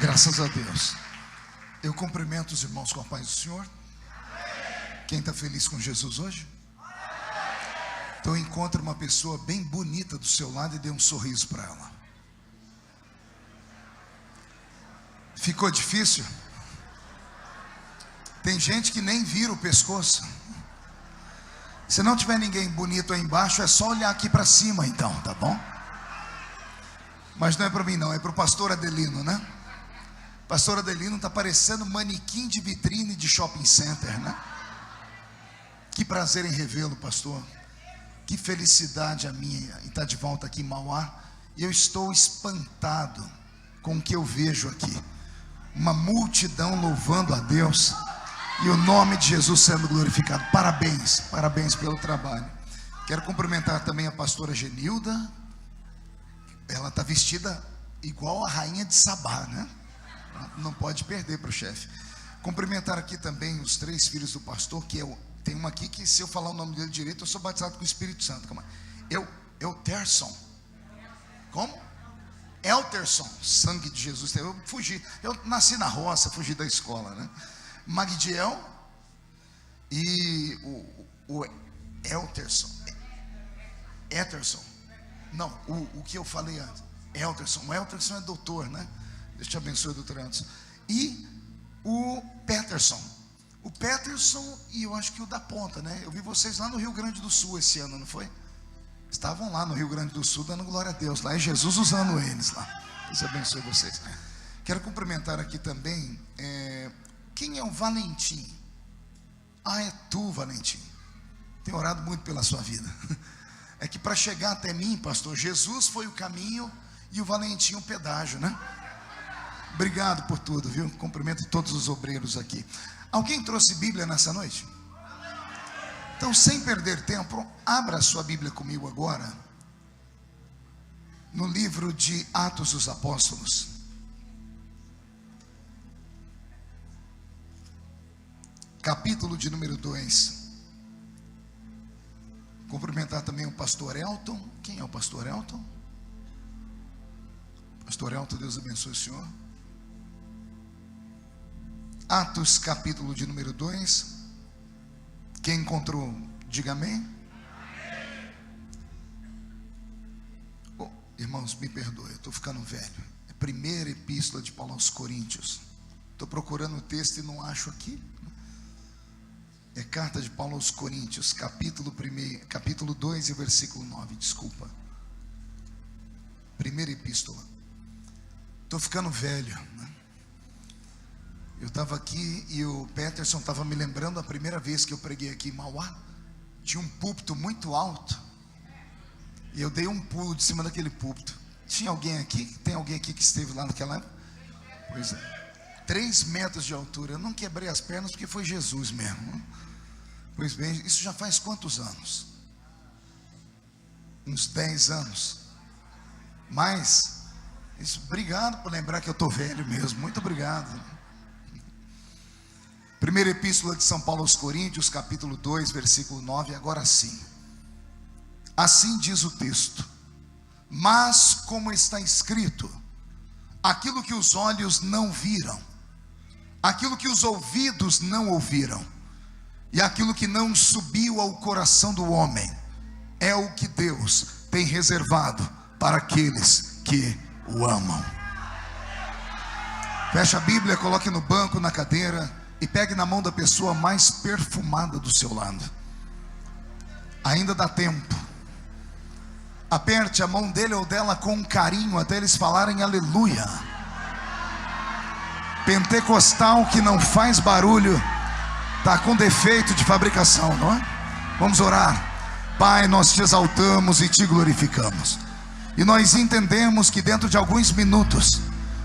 Graças a Deus. Eu cumprimento os irmãos com a paz do Senhor. Quem está feliz com Jesus hoje? Então encontre uma pessoa bem bonita do seu lado e dê um sorriso para ela. Ficou difícil? Tem gente que nem vira o pescoço. Se não tiver ninguém bonito aí embaixo, é só olhar aqui para cima então, tá bom? Mas não é para mim não, é para o pastor Adelino, né? Pastor Adelino está parecendo manequim de vitrine de shopping center, né? Que prazer em revê-lo, pastor. Que felicidade a minha em estar de volta aqui em Mauá. E eu estou espantado com o que eu vejo aqui. Uma multidão louvando a Deus e o nome de Jesus sendo glorificado. Parabéns, parabéns pelo trabalho. Quero cumprimentar também a pastora Genilda. Ela está vestida igual a rainha de Sabá, né? Não pode perder para o chefe. Cumprimentar aqui também os 3 filhos do pastor, que tem uma aqui que, se eu falar o nome dele direito, eu sou batizado com o Espírito Santo. Como é? Elterson. Como? Elterson, sangue de Jesus. Eu fugi, eu nasci na roça, fugi da escola, né? Magdiel e o Elterson. Eterson. Não, o que eu falei antes. Elterson. O Elterson é doutor, né? Deus te abençoe, doutor Anderson. E o Peterson. O Peterson e eu acho que o da Ponta, né? Eu vi vocês lá no Rio Grande do Sul esse ano, não foi? Estavam lá no Rio Grande do Sul dando glória a Deus. Lá é Jesus usando eles lá. Deus abençoe vocês. Quero cumprimentar aqui também. Quem é o Valentim? Ah, é tu, Valentim. Tenho orado muito pela sua vida. É que para chegar até mim, pastor, Jesus foi o caminho e o Valentim o pedágio, né? Obrigado por tudo, viu? Cumprimento todos os obreiros aqui. Alguém trouxe Bíblia nessa noite? Então, sem perder tempo, abra a sua Bíblia comigo agora, no livro de Atos dos Apóstolos. Capítulo de número 2. Cumprimentar também o pastor Elton. Quem é o pastor Elton? Pastor Elton, Deus abençoe o senhor. Atos, capítulo de número 2. Quem encontrou, diga amém. Oh, irmãos, me perdoe, eu estou ficando velho. É a primeira epístola de Paulo aos Coríntios. Estou procurando o texto e não acho aqui. É carta de Paulo aos Coríntios, capítulo 2 e versículo 9, desculpa. Primeira epístola. Estou ficando velho, né? Eu estava aqui e o Peterson estava me lembrando a primeira vez que eu preguei aqui em Mauá. Tinha um púlpito muito alto e eu dei um pulo de cima daquele púlpito. Tinha alguém aqui? Tem alguém aqui que esteve lá naquela época? Pois é, 3 metros de altura. Eu não quebrei as pernas porque foi Jesus mesmo. Pois bem, isso já faz quantos anos? Uns 10 anos. Mas isso, obrigado por lembrar que eu estou velho mesmo. Muito obrigado. Primeira epístola de São Paulo aos Coríntios, capítulo 2, versículo 9. Agora sim. Assim diz o texto: mas como está escrito, aquilo que os olhos não viram, aquilo que os ouvidos não ouviram, e aquilo que não subiu ao coração do homem, é o que Deus tem reservado para aqueles que o amam. Feche a Bíblia, coloque no banco, na cadeira, e pegue na mão da pessoa mais perfumada do seu lado. Ainda dá tempo. Aperte a mão dele ou dela com carinho até eles falarem aleluia. Pentecostal que não faz barulho está com defeito de fabricação, não é? Vamos orar. Pai, nós te exaltamos e te glorificamos, e nós entendemos que dentro de alguns minutos,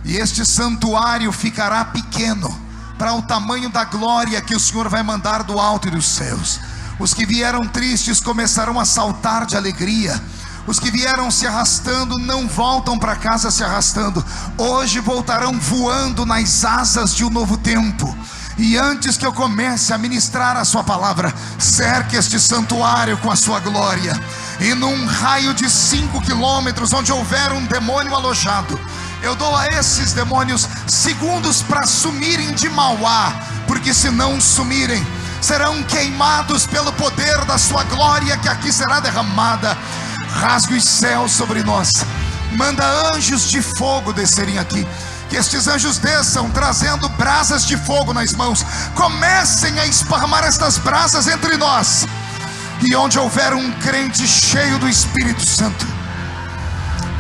e este santuário ficará pequeno para o tamanho da glória que o Senhor vai mandar do alto e dos céus. Os que vieram tristes começarão a saltar de alegria. Os que vieram se arrastando não voltam para casa se arrastando. Hoje voltarão voando nas asas de um novo tempo. E antes que eu comece a ministrar a sua palavra, cerque este santuário com a sua glória. E num raio de 5 quilômetros, onde houver um demônio alojado, Eu dou a esses demônios segundos para sumirem de Mauá, porque se não sumirem, serão queimados pelo poder da sua glória que aqui será derramada. Rasgue os céus sobre nós, manda anjos de fogo descerem aqui, que estes anjos desçam trazendo brasas de fogo nas mãos, comecem a esparramar estas brasas entre nós, e onde houver um crente cheio do Espírito Santo,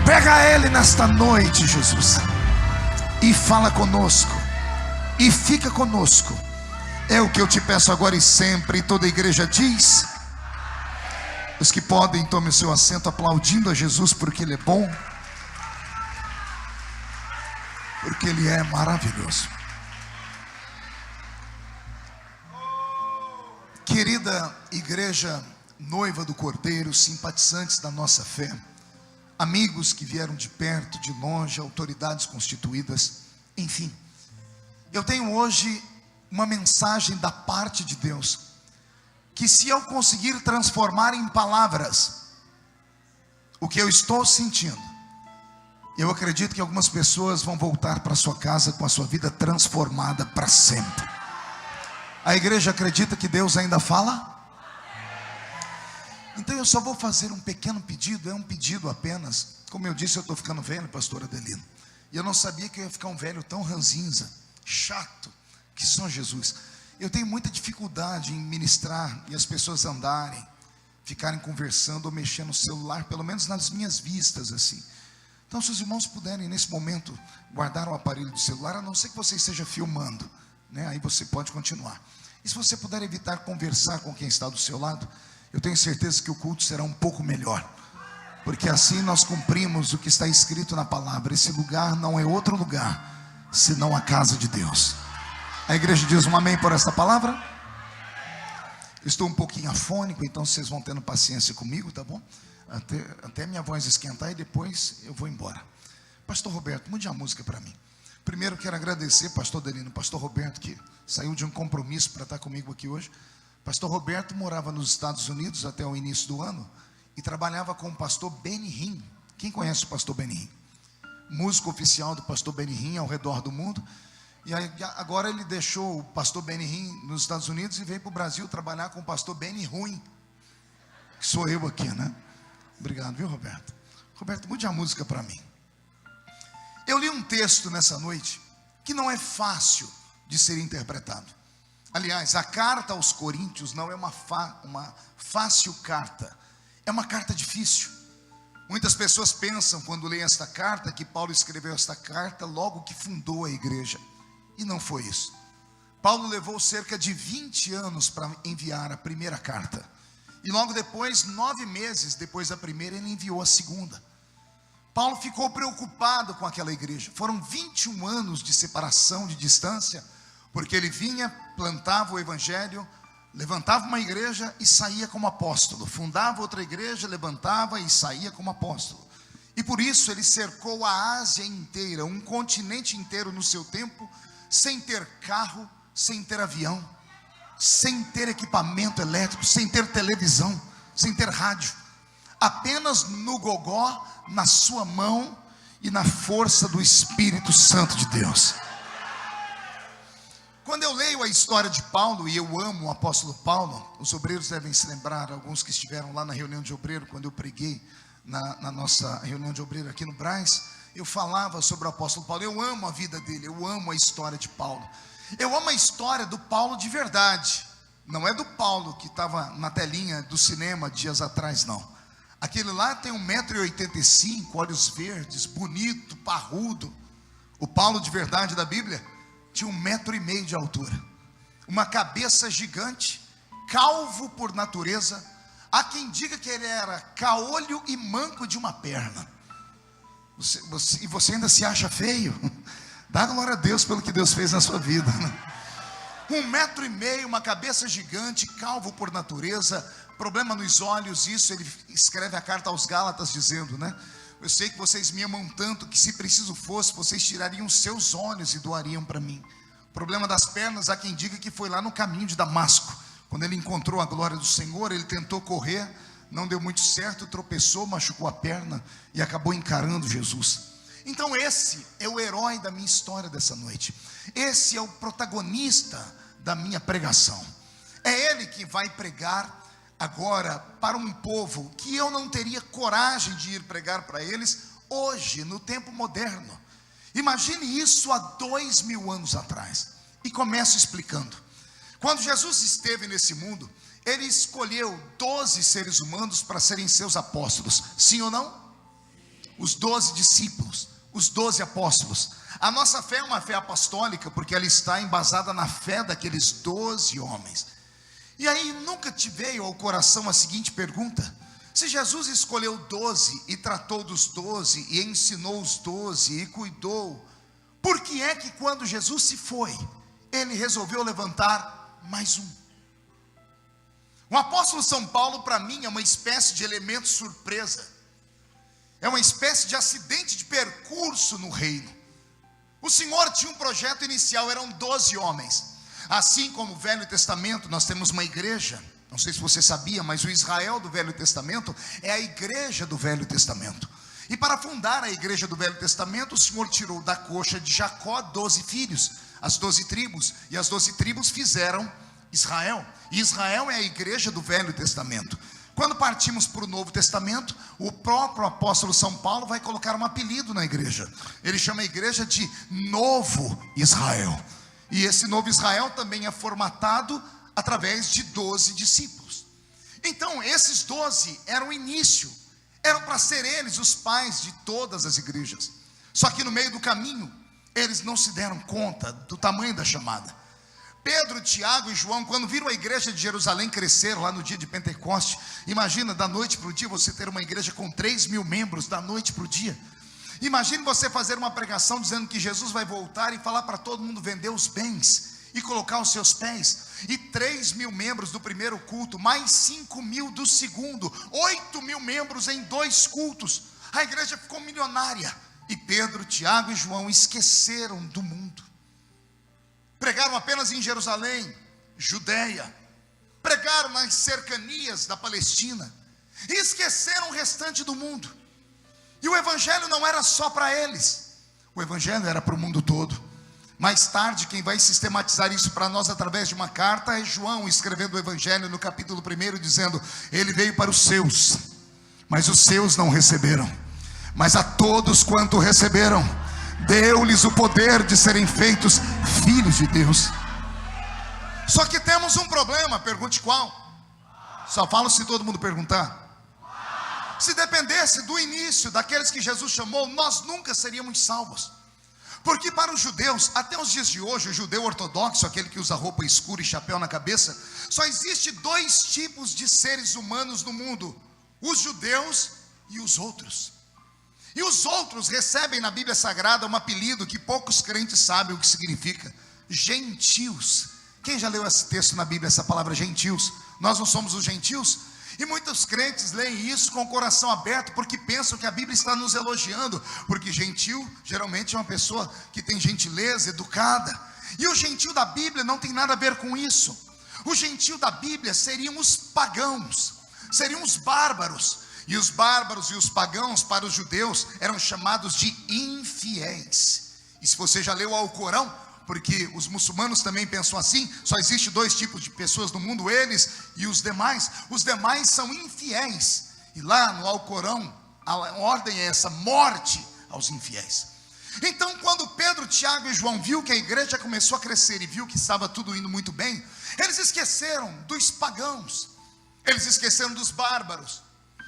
pega ele nesta noite, Jesus, e fala conosco, e fica conosco. É o que eu te peço agora e sempre. E toda a igreja diz: os que podem, tomem o seu assento, aplaudindo a Jesus, porque Ele é bom, porque Ele é maravilhoso. Querida igreja noiva do Cordeiro, simpatizantes da nossa fé, amigos que vieram de perto, de longe, autoridades constituídas, enfim, eu tenho hoje uma mensagem da parte de Deus, que se eu conseguir transformar em palavras o que eu estou sentindo, eu acredito que algumas pessoas vão voltar para sua casa com a sua vida transformada para sempre. A igreja acredita que Deus ainda fala? Então eu só vou fazer um pequeno pedido, é um pedido apenas. Como eu disse, eu estou ficando velho, pastor Adelino, e eu não sabia que eu ia ficar um velho tão ranzinza, chato, que só Jesus. Eu tenho muita dificuldade em ministrar e as pessoas andarem, ficarem conversando ou mexendo no celular, pelo menos nas minhas vistas assim. Então, se os irmãos puderem nesse momento guardar o aparelho do celular, a não ser que você esteja filmando, né? Aí você pode continuar. E se você puder evitar conversar com quem está do seu lado, eu tenho certeza que o culto será um pouco melhor, porque assim nós cumprimos o que está escrito na palavra: esse lugar não é outro lugar senão a casa de Deus. A igreja diz um amém por esta palavra? Eu estou um pouquinho afônico, então vocês vão tendo paciência comigo, tá bom? Até minha voz esquentar e depois eu vou embora. Pastor Roberto, mude a música para mim. Primeiro quero agradecer pastor Adelino, pastor Roberto, que saiu de um compromisso para estar comigo aqui hoje. Pastor Roberto morava nos Estados Unidos até o início do ano e trabalhava com o pastor Benny Hinn. Quem conhece o pastor Benny Hinn? Músico oficial do pastor Benny Hinn ao redor do mundo. E aí, agora ele deixou o pastor Benny Hinn nos Estados Unidos e veio para o Brasil trabalhar com o pastor Benny Ruim, que sou eu aqui, né? Obrigado, viu, Roberto? Roberto, mude a música para mim. Eu li um texto nessa noite que não é fácil de ser interpretado. Aliás, a carta aos Coríntios não é uma fácil carta, é uma carta difícil. Muitas pessoas pensam, quando leem esta carta, que Paulo escreveu esta carta logo que fundou a igreja. E não foi isso. Paulo levou cerca de 20 anos para enviar a primeira carta. E logo depois, 9 meses depois da primeira, ele enviou a segunda. Paulo ficou preocupado com aquela igreja. Foram 21 anos de separação, de distância, porque ele vinha, plantava o evangelho, levantava uma igreja e saía como apóstolo. Fundava outra igreja, levantava e saía como apóstolo. E por isso ele cercou a Ásia inteira, um continente inteiro no seu tempo, sem ter carro, sem ter avião, sem ter equipamento elétrico, sem ter televisão, sem ter rádio, apenas no gogó, na sua mão e na força do Espírito Santo de Deus. Quando eu leio a história de Paulo, e eu amo o apóstolo Paulo, os obreiros devem se lembrar, alguns que estiveram lá na reunião de obreiro, quando eu preguei na nossa reunião de obreiro aqui no Brás, eu falava sobre o apóstolo Paulo. Eu amo a vida dele, eu amo a história de Paulo. Eu amo a história do Paulo de verdade. Não é do Paulo que estava na telinha do cinema dias atrás, não. Aquele lá tem 1,85 m, olhos verdes, bonito, parrudo. O Paulo de verdade da Bíblia tinha 1,5 m de altura, uma cabeça gigante, calvo por natureza. Há quem diga que ele era caolho e manco de uma perna. E você ainda se acha feio? Dá glória a Deus pelo que Deus fez na sua vida, né? 1,5 m, uma cabeça gigante, calvo por natureza, problema nos olhos. Isso ele escreve a carta aos Gálatas dizendo, né? Eu sei que vocês me amam tanto que, se preciso fosse, vocês tirariam seus olhos e doariam para mim. Problema das pernas, há quem diga que foi lá no caminho de Damasco. Quando ele encontrou a glória do Senhor, ele tentou correr, não deu muito certo, tropeçou, machucou a perna e acabou encarando Jesus. Então esse é o herói da minha história dessa noite. Esse é o protagonista da minha pregação. É ele que vai pregar agora para um povo que eu não teria coragem de ir pregar para eles hoje, no tempo moderno. Imagine isso há 2000 anos atrás. E começo explicando. Quando Jesus esteve nesse mundo, ele escolheu 12 seres humanos para serem seus apóstolos. Sim ou não? Os 12 discípulos, os 12 apóstolos. A nossa fé é uma fé apostólica, porque ela está embasada na fé daqueles 12 homens. E aí nunca te veio ao coração a seguinte pergunta: se Jesus escolheu 12 e tratou dos 12 e ensinou os 12 e cuidou, por que é que quando Jesus se foi, ele resolveu levantar mais um? O apóstolo São Paulo, para mim, é uma espécie de elemento surpresa. É uma espécie de acidente de percurso no reino. O Senhor tinha um projeto inicial, eram 12 homens. Assim como o Velho Testamento, nós temos uma igreja. Não sei se você sabia, mas o Israel do Velho Testamento é a igreja do Velho Testamento. E para fundar a igreja do Velho Testamento, o Senhor tirou da coxa de Jacó 12 filhos, as 12 tribos. E as 12 tribos fizeram Israel. E Israel é a igreja do Velho Testamento. Quando partimos para o Novo Testamento, o próprio apóstolo São Paulo vai colocar um apelido na igreja. Ele chama a igreja de Novo Israel. E esse Novo Israel também é formatado através de 12 discípulos. Então esses 12 eram o início, eram para ser eles os pais de todas as igrejas. Só que no meio do caminho, eles não se deram conta do tamanho da chamada. Pedro, Tiago e João, quando viram a igreja de Jerusalém crescer lá no dia de Pentecoste, imagina, da noite para o dia, você ter uma igreja com 3.000 membros, da noite para o dia. Imagine você fazer uma pregação dizendo que Jesus vai voltar e falar para todo mundo vender os bens e colocar os seus pés. E 3.000 membros do primeiro culto, mais 5.000 do segundo, 8.000 membros em 2 cultos. A igreja ficou milionária. E Pedro, Tiago e João esqueceram do mundo. Pregaram apenas em Jerusalém, Judeia. Pregaram nas cercanias da Palestina. E esqueceram o restante do mundo. E o evangelho não era só para eles. O evangelho era para o mundo todo. Mais tarde, quem vai sistematizar isso para nós através de uma carta é João, escrevendo o evangelho no capítulo 1, dizendo: ele veio para os seus, mas os seus não receberam. Mas a todos quanto receberam, deu-lhes o poder de serem feitos filhos de Deus. Só que temos um problema, pergunte qual? Só falo se todo mundo perguntar. Se dependesse do início, daqueles que Jesus chamou, nós nunca seríamos salvos. Porque para os judeus, até os dias de hoje, o judeu ortodoxo, aquele que usa roupa escura e chapéu na cabeça, só existe 2 tipos de seres humanos no mundo: os judeus e os outros. E os outros recebem na Bíblia Sagrada um apelido que poucos crentes sabem o que significa: gentios. Quem já leu esse texto na Bíblia, essa palavra gentios? Nós não somos os gentios? E muitos crentes leem isso com o coração aberto, porque pensam que a Bíblia está nos elogiando, porque gentil geralmente é uma pessoa que tem gentileza, educada. E o gentil da Bíblia não tem nada a ver com isso. O gentil da Bíblia seriam os pagãos, seriam os bárbaros. E os bárbaros e os pagãos para os judeus eram chamados de infiéis. E se você já leu o Alcorão, porque os muçulmanos também pensam assim, só existe 2 tipos de pessoas no mundo, eles e os demais. Os demais são infiéis. E lá no Alcorão, a ordem é essa: morte aos infiéis. Então quando Pedro, Tiago e João viu que a igreja começou a crescer e viu que estava tudo indo muito bem, eles esqueceram dos pagãos, eles esqueceram dos bárbaros,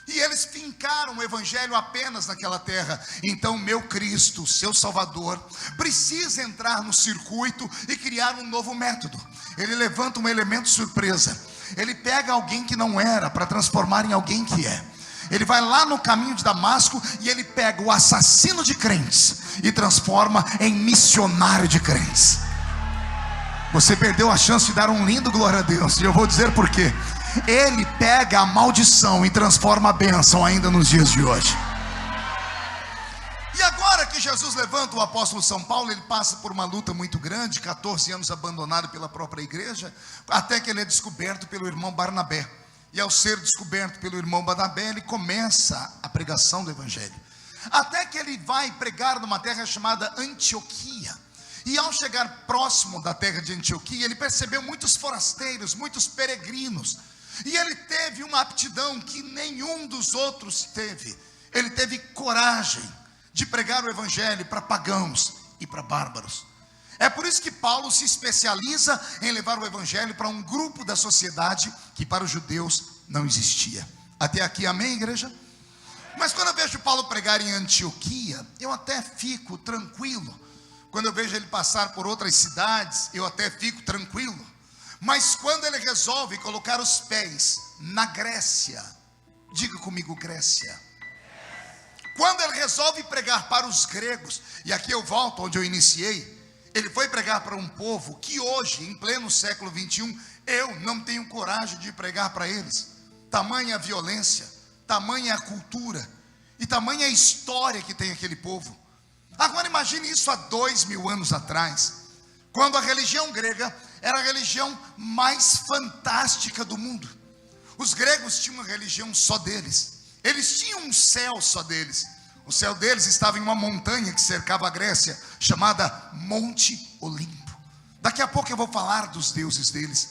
e eles fincaram o evangelho apenas naquela terra. Então meu Cristo, seu Salvador, precisa entrar no circuito e criar um novo método. Ele levanta um elemento surpresa. Ele pega alguém que não era para transformar em alguém que é. Ele vai lá no caminho de Damasco e ele pega o assassino de crentes e transforma em missionário de crentes. Você perdeu a chance de dar um lindo glória a Deus, e eu vou dizer por quê. Ele pega a maldição e transforma a bênção ainda nos dias de hoje. E agora que Jesus levanta o apóstolo São Paulo, ele passa por uma luta muito grande, 14 anos abandonado pela própria igreja, até que ele é descoberto pelo irmão Barnabé. E ao ser descoberto pelo irmão Barnabé, ele começa a pregação do evangelho. até que ele vai pregar numa terra chamada Antioquia. E ao chegar próximo da terra de Antioquia, ele percebeu muitos forasteiros, muitos peregrinos. E ele teve uma aptidão que nenhum dos outros teve. Ele teve coragem de pregar o evangelho para pagãos e para bárbaros. É por isso que Paulo se especializa em levar o evangelho para um grupo da sociedade que para os judeus não existia. Até aqui, amém, igreja? Mas quando eu vejo Paulo pregar em Antioquia, eu até fico tranquilo. Quando eu vejo ele passar por outras cidades, eu até fico tranquilo. Mas quando ele resolve colocar os pés na Grécia, diga comigo, Grécia. Quando ele resolve pregar para os gregos, e aqui eu volto onde eu iniciei, ele foi pregar para um povo que hoje, em pleno século 21, eu não tenho coragem de pregar para eles. Tamanha a violência, tamanha a cultura, e tamanha a história que tem aquele povo. Agora imagine isso há 2000 anos atrás, quando a religião grega era a religião mais fantástica do mundo. Os gregos tinham uma religião só deles, eles tinham um céu só deles. O céu deles estava em uma montanha que cercava a Grécia, chamada Monte Olimpo. Daqui a pouco eu vou falar dos deuses deles.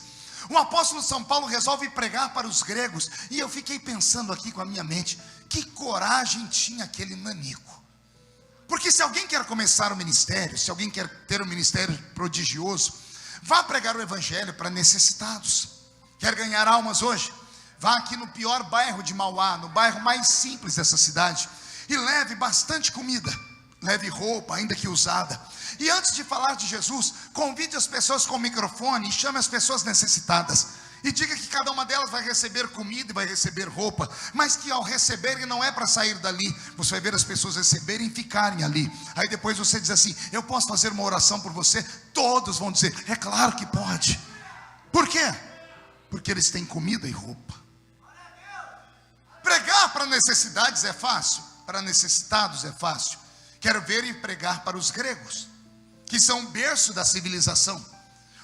O apóstolo São Paulo resolve pregar para os gregos, e eu fiquei pensando aqui com a minha mente, que coragem tinha aquele nanico. Porque se alguém quer começar o ministério, se alguém quer ter um ministério prodigioso, vá pregar o evangelho para necessitados. Quer ganhar almas hoje? Vá aqui no pior bairro de Mauá, no bairro mais simples dessa cidade, e leve bastante comida, leve roupa, ainda que usada. E antes de falar de Jesus, convide as pessoas com o microfone e chame as pessoas necessitadas. E diga que cada uma delas vai receber comida e vai receber roupa, mas que ao receberem não é para sair dali. Você vai ver as pessoas receberem e ficarem ali. Aí depois você diz assim: eu posso fazer uma oração por você? Todos vão dizer: é claro que pode. Por quê? Porque eles têm comida e roupa. Pregar para necessidades é fácil, para necessitados é fácil. Quero ver e pregar para os gregos, que são o berço da civilização.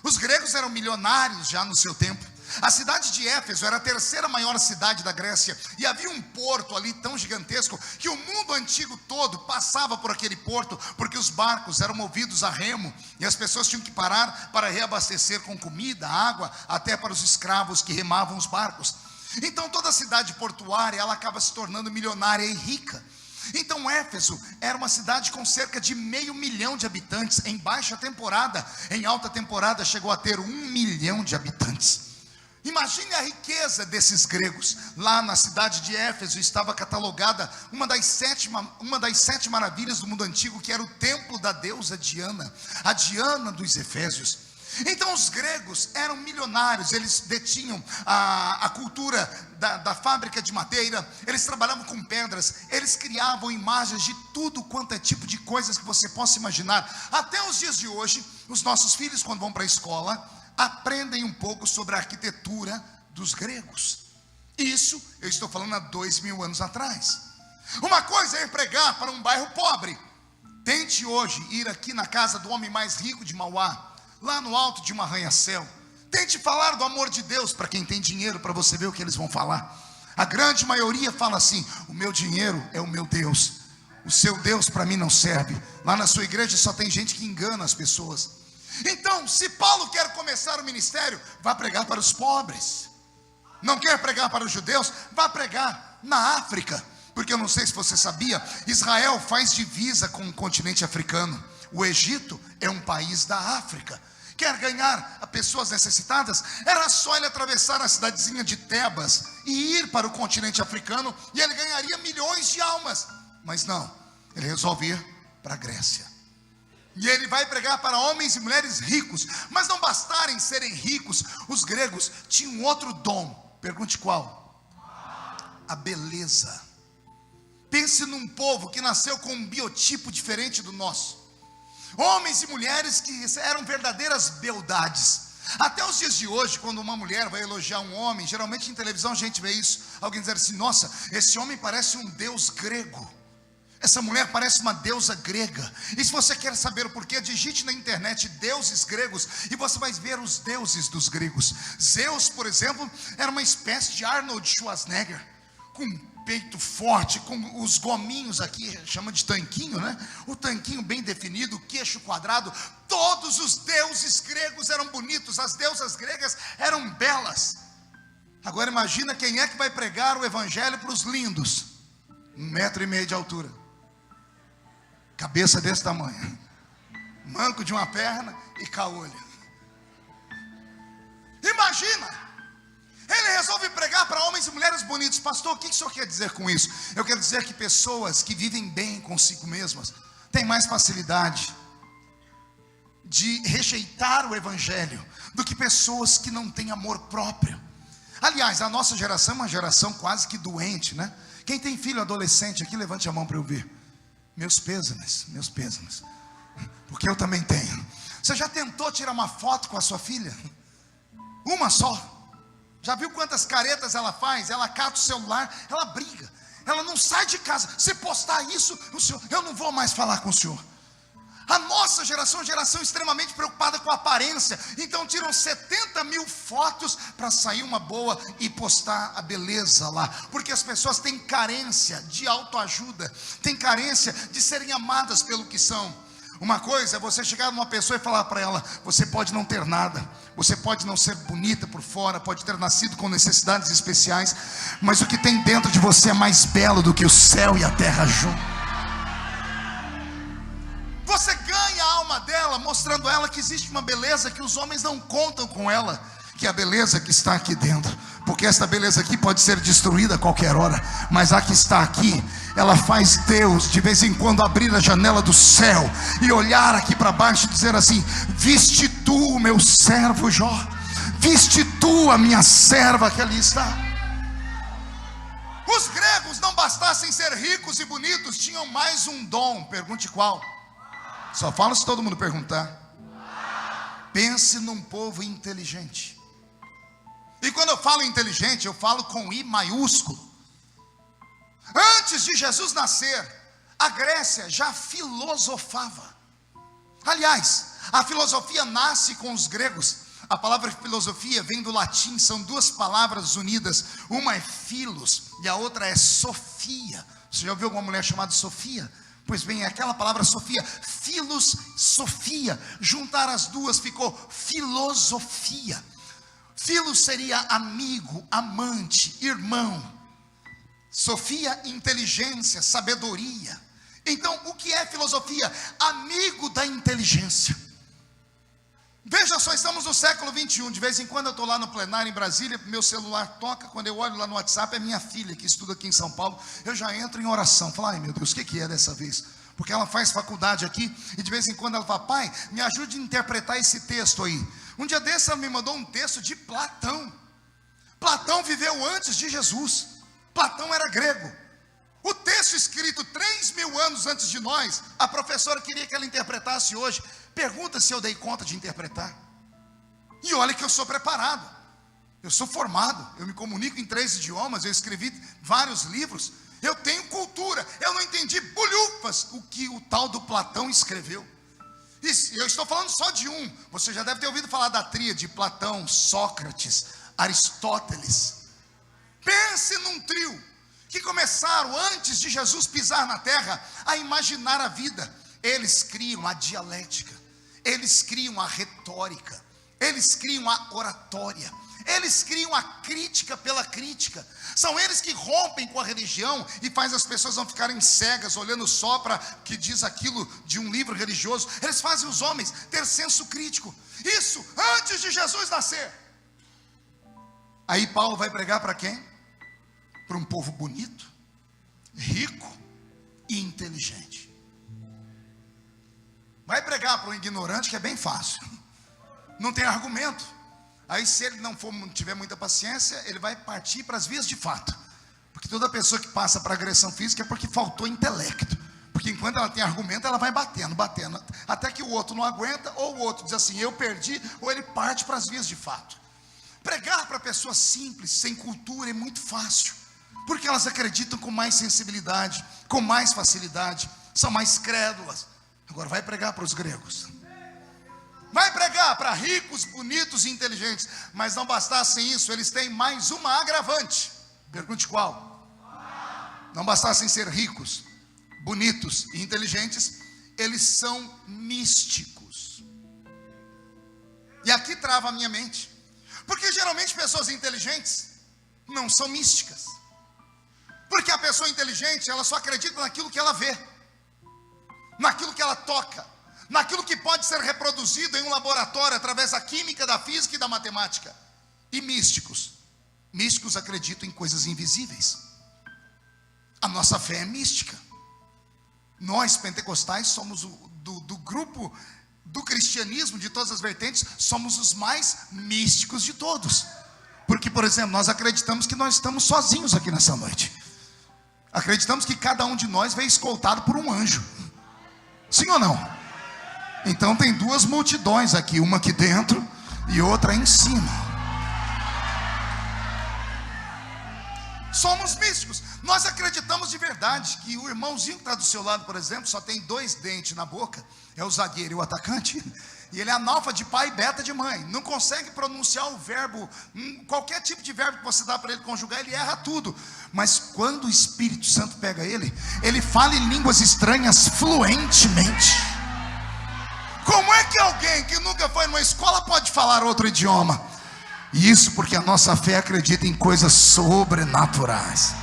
Os gregos eram milionários já no seu tempo. A cidade de Éfeso era a terceira maior cidade da Grécia, e havia um porto ali tão gigantesco que o mundo antigo todo passava por aquele porto, porque os barcos eram movidos a remo, e as pessoas tinham que parar para reabastecer com comida, água, até para os escravos que remavam os barcos. Então toda a cidade portuária, ela acaba se tornando milionária e rica. Então Éfeso era uma cidade com cerca de 500 mil de habitantes em baixa temporada. Em alta temporada chegou a ter 1 milhão de habitantes. Imagine a riqueza desses gregos. Lá na cidade de Éfeso estava catalogada uma das sete maravilhas do mundo antigo, que era o templo da deusa Diana, a Diana dos Efésios. Então os gregos eram milionários, eles detinham a cultura da fábrica de madeira, eles trabalhavam com pedras, eles criavam imagens de tudo quanto é tipo de coisas que você possa imaginar. Até os dias de hoje, os nossos filhos, quando vão para a escola, aprendem um pouco sobre a arquitetura dos gregos. Isso eu estou falando há 2000 anos atrás. Uma coisa é ir pregar para um bairro pobre. Tente hoje ir aqui na casa do homem mais rico de Mauá, lá no alto de um arranha-céu. Tente falar do amor de Deus para quem tem dinheiro, para você ver o que eles vão falar. A grande maioria fala assim: o meu dinheiro é o meu Deus, o seu Deus para mim não serve. Lá na sua igreja só tem gente que engana as pessoas. Então, se Paulo quer começar o ministério, vá pregar para os pobres. Não quer pregar para os judeus? Vá pregar na África. Porque eu não sei se você sabia, Israel faz divisa com o continente africano. O Egito é um país da África. Quer ganhar a pessoas necessitadas? Era só ele atravessar a cidadezinha de Tebas e ir para o continente africano, e ele ganharia milhões de almas. Mas não, ele resolve ir para a Grécia. E ele vai pregar para homens e mulheres ricos. Mas não bastarem serem ricos, os gregos tinham outro dom. Pergunte qual? A beleza. Pense num povo que nasceu com um biotipo diferente do nosso. Homens e mulheres que eram verdadeiras beldades. Até os dias de hoje, quando uma mulher vai elogiar um homem, geralmente em televisão a gente vê isso. Alguém diz assim: nossa, esse homem parece um deus grego. Essa mulher parece uma deusa grega. E se você quer saber o porquê, digite na internet deuses gregos e você vai ver os deuses dos gregos. Zeus, por exemplo, era uma espécie de Arnold Schwarzenegger, com peito forte, com os gominhos aqui, chama de tanquinho, né? O tanquinho bem definido, o queixo quadrado. Todos os deuses gregos eram bonitos, as deusas gregas eram belas. Agora imagina quem é que vai pregar o evangelho para os lindos. 1,5 metro de altura, cabeça desse tamanho, manco de uma perna e caolho. Imagina, ele resolve pregar para homens e mulheres bonitos. Pastor, o que o senhor quer dizer com isso? Eu quero dizer que pessoas que vivem bem consigo mesmas têm mais facilidade de rejeitar o evangelho do que pessoas que não têm amor próprio. Aliás, a nossa geração é uma geração quase que doente, né? Quem tem filho adolescente aqui, levante a mão para eu ver. Meus pêsames, porque eu também tenho. Você já tentou tirar uma foto com a sua filha? Uma só? Já viu quantas caretas ela faz? Ela cata o celular, ela briga, ela não sai de casa. Se postar isso, o senhor, eu não vou mais falar com o senhor. A nossa geração é uma geração extremamente preocupada com a aparência. Então tiram 70 mil fotos para sair uma boa e postar a beleza lá. Porque as pessoas têm carência de autoajuda, têm carência de serem amadas pelo que são. Uma coisa é você chegar numa pessoa e falar para ela: você pode não ter nada, você pode não ser bonita por fora, pode ter nascido com necessidades especiais, mas o que tem dentro de você é mais belo do que o céu e a terra juntos. Você ganha a alma dela, mostrando a ela que existe uma beleza que os homens não contam com ela, que é a beleza que está aqui dentro. Porque esta beleza aqui pode ser destruída a qualquer hora, mas a que está aqui, ela faz Deus de vez em quando abrir a janela do céu e olhar aqui para baixo e dizer assim: viste tu o meu servo Jó, viste tu a minha serva que ali está. Os gregos, não bastassem ser ricos e bonitos, tinham mais um dom. Pergunte qual? Só falo se todo mundo perguntar. Pense num povo inteligente. E quando eu falo inteligente, eu falo com I maiúsculo. Antes de Jesus nascer, a Grécia já filosofava. Aliás, a filosofia nasce com os gregos. A palavra filosofia vem do latim, são duas palavras unidas. Uma é philos e a outra é sofia. Você já ouviu alguma mulher chamada Sofia? Pois bem, é aquela palavra Sofia, filos, Sofia. Juntar as duas ficou filosofia. Filos seria amigo, amante, irmão. Sofia, inteligência, sabedoria. Então, o que é filosofia? Amigo da inteligência. Veja só, estamos no século 21. De vez em quando eu estou lá no plenário em Brasília, meu celular toca. Quando eu olho lá no WhatsApp, é minha filha que estuda aqui em São Paulo. Eu já entro em oração, falo: ai meu Deus, o que é dessa vez? Porque ela faz faculdade aqui, e de vez em quando ela fala: pai, me ajude a interpretar esse texto aí. Um dia desse ela me mandou um texto de Platão. Platão viveu antes de Jesus. Platão era grego. O texto escrito 3.000 anos antes de nós, a professora queria que ela interpretasse hoje. Pergunta se eu dei conta de interpretar. E olha que eu sou preparado, eu sou formado, eu me comunico em 3 idiomas, eu escrevi vários livros, eu tenho cultura. Eu não entendi bolhufas o que o tal do Platão escreveu. E eu estou falando só de um. Você já deve ter ouvido falar da tríade: Platão, Sócrates, Aristóteles. Pense num trio que começaram antes de Jesus pisar na terra a imaginar a vida. Eles criam a dialética, eles criam a retórica, eles criam a oratória, eles criam a crítica pela crítica. São eles que rompem com a religião e fazem as pessoas não ficarem cegas, olhando só para que diz aquilo de um livro religioso. Eles fazem os homens ter senso crítico. Isso antes de Jesus nascer. Aí Paulo vai pregar para quem? Para um povo bonito, rico e inteligente. Vai pregar para um ignorante, que é bem fácil, não tem argumento. Aí se ele não tiver muita paciência, ele vai partir para as vias de fato. Porque toda pessoa que passa para agressão física é porque faltou intelecto. Porque enquanto ela tem argumento, ela vai batendo, até que o outro não aguenta, ou o outro diz assim: eu perdi, ou ele parte para as vias de fato. Pregar para pessoas simples, sem cultura, é muito fácil, porque elas acreditam com mais sensibilidade, com mais facilidade, são mais crédulas. Agora vai pregar para os gregos, vai pregar para ricos, bonitos e inteligentes. Mas não bastasse isso, eles têm mais uma agravante. Pergunte qual? não bastassem ser ricos, bonitos e inteligentes, eles são místicos. E aqui trava a minha mente, porque geralmente pessoas inteligentes não são místicas. Porque a pessoa inteligente, ela só acredita naquilo que ela vê, naquilo que ela toca, naquilo que pode ser reproduzido em um laboratório através da química, da física e da matemática. E místicos acreditam em coisas invisíveis. A nossa fé é mística. Nós pentecostais somos do grupo do cristianismo, de todas as vertentes, somos os mais místicos de todos. Porque, por exemplo, nós acreditamos que nós estamos sozinhos aqui nessa noite. Acreditamos que cada um de nós veio escoltado por um anjo. Sim ou não? Então tem duas multidões aqui, uma aqui dentro e outra em cima. Somos místicos. Nós acreditamos de verdade que o irmãozinho que está do seu lado, por exemplo, só tem 2 dentes na boca, é o zagueiro e o atacante, e ele é analfa de pai e beta de mãe, não consegue pronunciar o verbo, qualquer tipo de verbo que você dá para ele conjugar, ele erra tudo. Mas quando o Espírito Santo pega ele fala em línguas estranhas fluentemente. Como é que alguém que nunca foi numa escola pode falar outro idioma? Isso porque a nossa fé acredita em coisas sobrenaturais.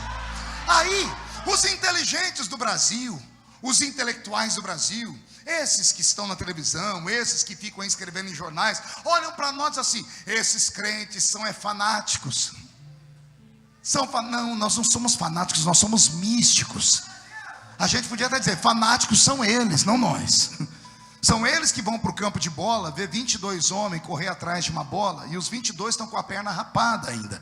Aí, os inteligentes do Brasil, os intelectuais do Brasil, esses que estão na televisão, esses que ficam escrevendo em jornais, olham para nós assim: esses crentes são fanáticos. Não, nós não somos fanáticos, nós somos místicos. A gente podia até dizer, fanáticos são eles, não nós. São eles que vão para o campo de bola, ver 22 homens correr atrás de uma bola, e os 22 estão com a perna rapada ainda.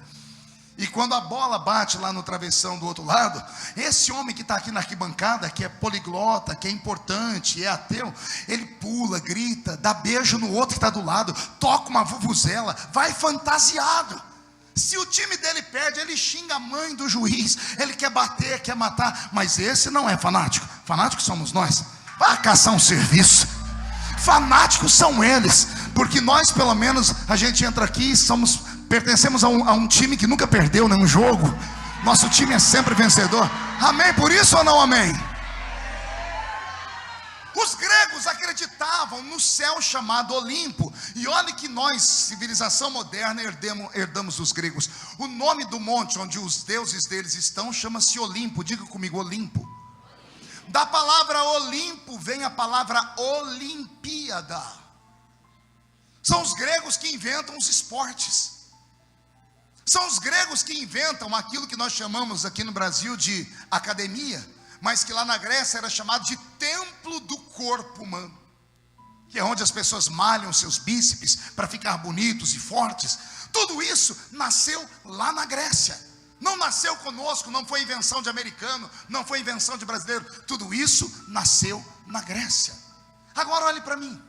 E quando a bola bate lá no travessão do outro lado, esse homem que está aqui na arquibancada, que é poliglota, que é importante, é ateu, ele pula, grita, dá beijo no outro que está do lado, toca uma vuvuzela, vai fantasiado. Se o time dele perde, ele xinga a mãe do juiz, ele quer bater, quer matar. Mas esse não é fanático. Fanáticos somos nós. Vai caçar um serviço. Fanáticos são eles, porque nós, pelo menos, a gente entra aqui e pertencemos a um time que nunca perdeu nenhum jogo. Nosso time é sempre vencedor. Amém por isso ou não amém? Os gregos acreditavam no céu chamado Olimpo. E olha que nós, civilização moderna, herdamos dos gregos. O nome do monte onde os deuses deles estão chama-se Olimpo. Diga comigo, Olimpo. Da palavra Olimpo vem a palavra Olimpíada. São os gregos que inventam os esportes. São os gregos que inventam aquilo que nós chamamos aqui no Brasil de academia, mas que lá na Grécia era chamado de templo do corpo humano, que é onde as pessoas malham seus bíceps para ficar bonitos e fortes. Tudo isso nasceu lá na Grécia. Não nasceu conosco, não foi invenção de americano, não foi invenção de brasileiro. Tudo isso nasceu na Grécia. Agora olhe para mim.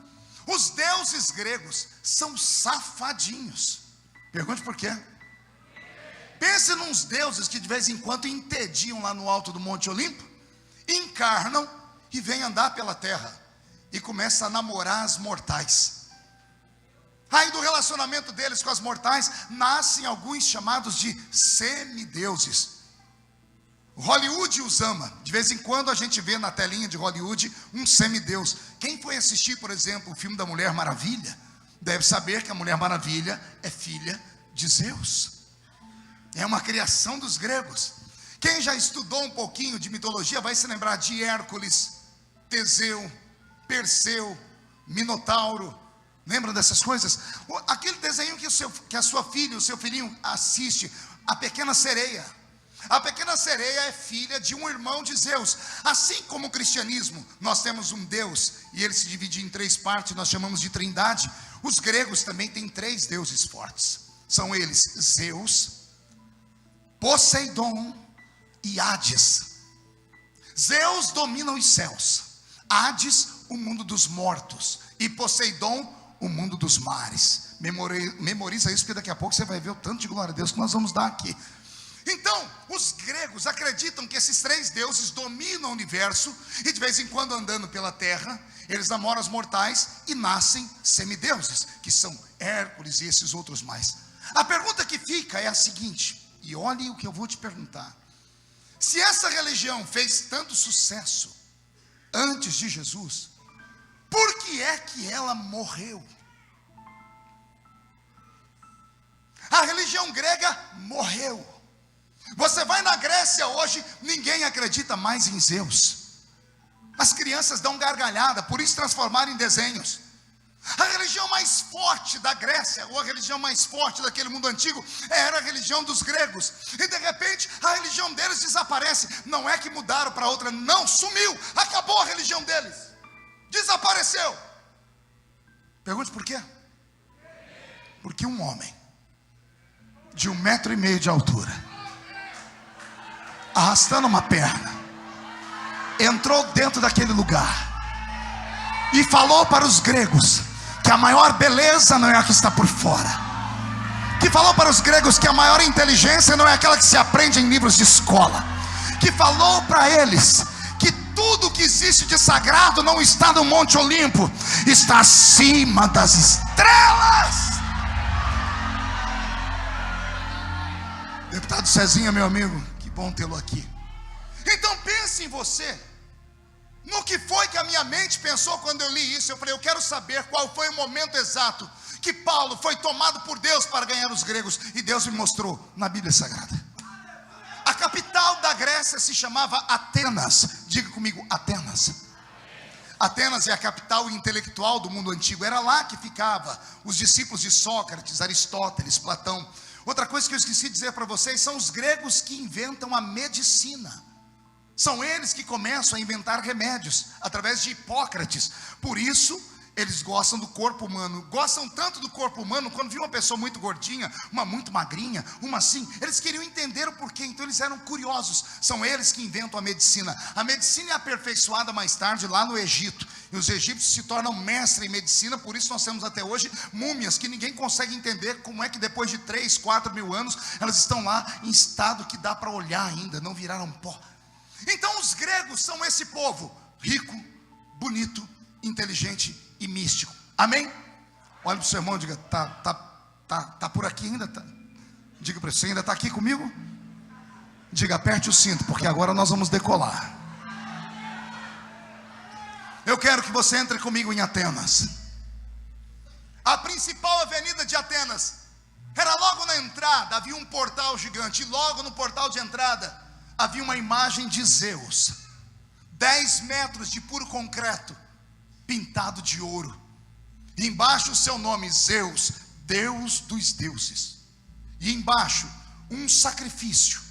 Os deuses gregos são safadinhos. Pergunte por quê? Pense nos deuses que de vez em quando entediam lá no alto do Monte Olimpo, encarnam e vêm andar pela terra e começam a namorar as mortais. Aí do relacionamento deles com as mortais nascem alguns chamados de semideuses. Hollywood os ama. De vez em quando a gente vê na telinha de Hollywood um semideus. Quem foi assistir, por exemplo, o filme da Mulher Maravilha, deve saber que a Mulher Maravilha é filha de Zeus. É uma criação dos gregos. Quem já estudou um pouquinho de mitologia vai se lembrar de Hércules, Teseu, Perseu, Minotauro. Lembram dessas coisas? Aquele desenho que a sua filha, o seu filhinho assiste, a Pequena Sereia. A Pequena Sereia é filha de um irmão de Zeus. Assim como o cristianismo, nós temos um Deus, e ele se divide em 3 partes, nós chamamos de trindade. Os gregos também têm 3 deuses fortes. São eles Zeus, Poseidon e Hades. Zeus domina os céus, Hades o mundo dos mortos, e Poseidon o mundo dos mares. Memoriza isso, porque daqui a pouco você vai ver o tanto de glória a Deus que nós vamos dar aqui. Então, os gregos acreditam que esses 3 deuses dominam o universo, e de vez em quando andando pela terra, eles namoram as mortais e nascem semideuses, que são Hércules e esses outros mais. A pergunta que fica é a seguinte, e olhe o que eu vou te perguntar: Se essa religião fez tanto sucesso antes de Jesus, por que é que ela morreu? A religião grega morreu. Você vai na Grécia hoje, ninguém acredita mais em Zeus. As crianças dão gargalhada, por isso transformaram em desenhos. A religião mais forte da Grécia, ou a religião mais forte daquele mundo antigo, era a religião dos gregos. E de repente, a religião deles desaparece. Não é que mudaram para outra, não, sumiu. Acabou a religião deles. Desapareceu. Pergunte por quê? Porque um homem de 1,5 metro de altura, arrastando uma perna, entrou dentro daquele lugar e falou para os gregos que a maior beleza não é a que está por fora, que falou para os gregos que a maior inteligência não é aquela que se aprende em livros de escola, que falou para eles que tudo que existe de sagrado não está no Monte Olimpo, está acima das estrelas. Deputado Cezinha, meu amigo, que bom tê-lo aqui. Então pense em você, no que foi que a minha mente pensou quando eu li isso. Eu falei, eu quero saber qual foi o momento exato que Paulo foi tomado por Deus para ganhar os gregos. E Deus me mostrou na Bíblia Sagrada. A capital da Grécia se chamava Atenas. Diga comigo, Atenas. Atenas é a capital intelectual do mundo antigo. Era lá que ficava os discípulos de Sócrates, Aristóteles, Platão. Outra coisa que eu esqueci de dizer para vocês, são os gregos que inventam a medicina. São eles que começam a inventar remédios, através de Hipócrates. Por isso, eles gostam do corpo humano. Gostam tanto do corpo humano, quando viam uma pessoa muito gordinha, uma muito magrinha, uma assim, eles queriam entender o porquê, então eles eram curiosos. São eles que inventam a medicina. A medicina é aperfeiçoada mais tarde lá no Egito. E os egípcios se tornam mestres em medicina, por isso nós temos até hoje múmias que ninguém consegue entender como é que depois de 3, 4 mil anos, elas estão lá em estado que dá para olhar ainda, não viraram pó. Então os gregos são esse povo rico, bonito, inteligente e místico. Amém? Olha para o seu irmão e diga, tá por aqui ainda? Tá? Diga para ele, você ainda está aqui comigo? Diga, aperte o cinto, porque agora nós vamos decolar. Eu quero que você entre comigo em Atenas. A principal avenida de Atenas era logo na entrada, havia um portal gigante, e logo no portal de entrada havia uma imagem de Zeus, 10 metros de puro concreto, pintado de ouro, e embaixo o seu nome, Zeus, Deus dos deuses, e embaixo um sacrifício.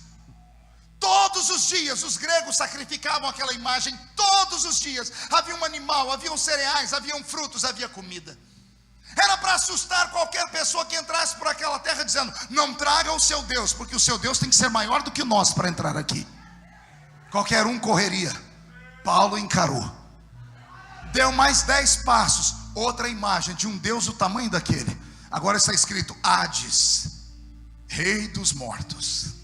Todos os dias os gregos sacrificavam aquela imagem, todos os dias, havia um animal, haviam cereais, haviam frutos, havia comida. Era para assustar qualquer pessoa que entrasse por aquela terra, dizendo, não traga o seu Deus, porque o seu Deus tem que ser maior do que nós para entrar aqui. Qualquer um correria. Paulo encarou, deu mais 10 passos, outra imagem de um Deus do tamanho daquele. Agora está escrito, Hades, rei dos mortos.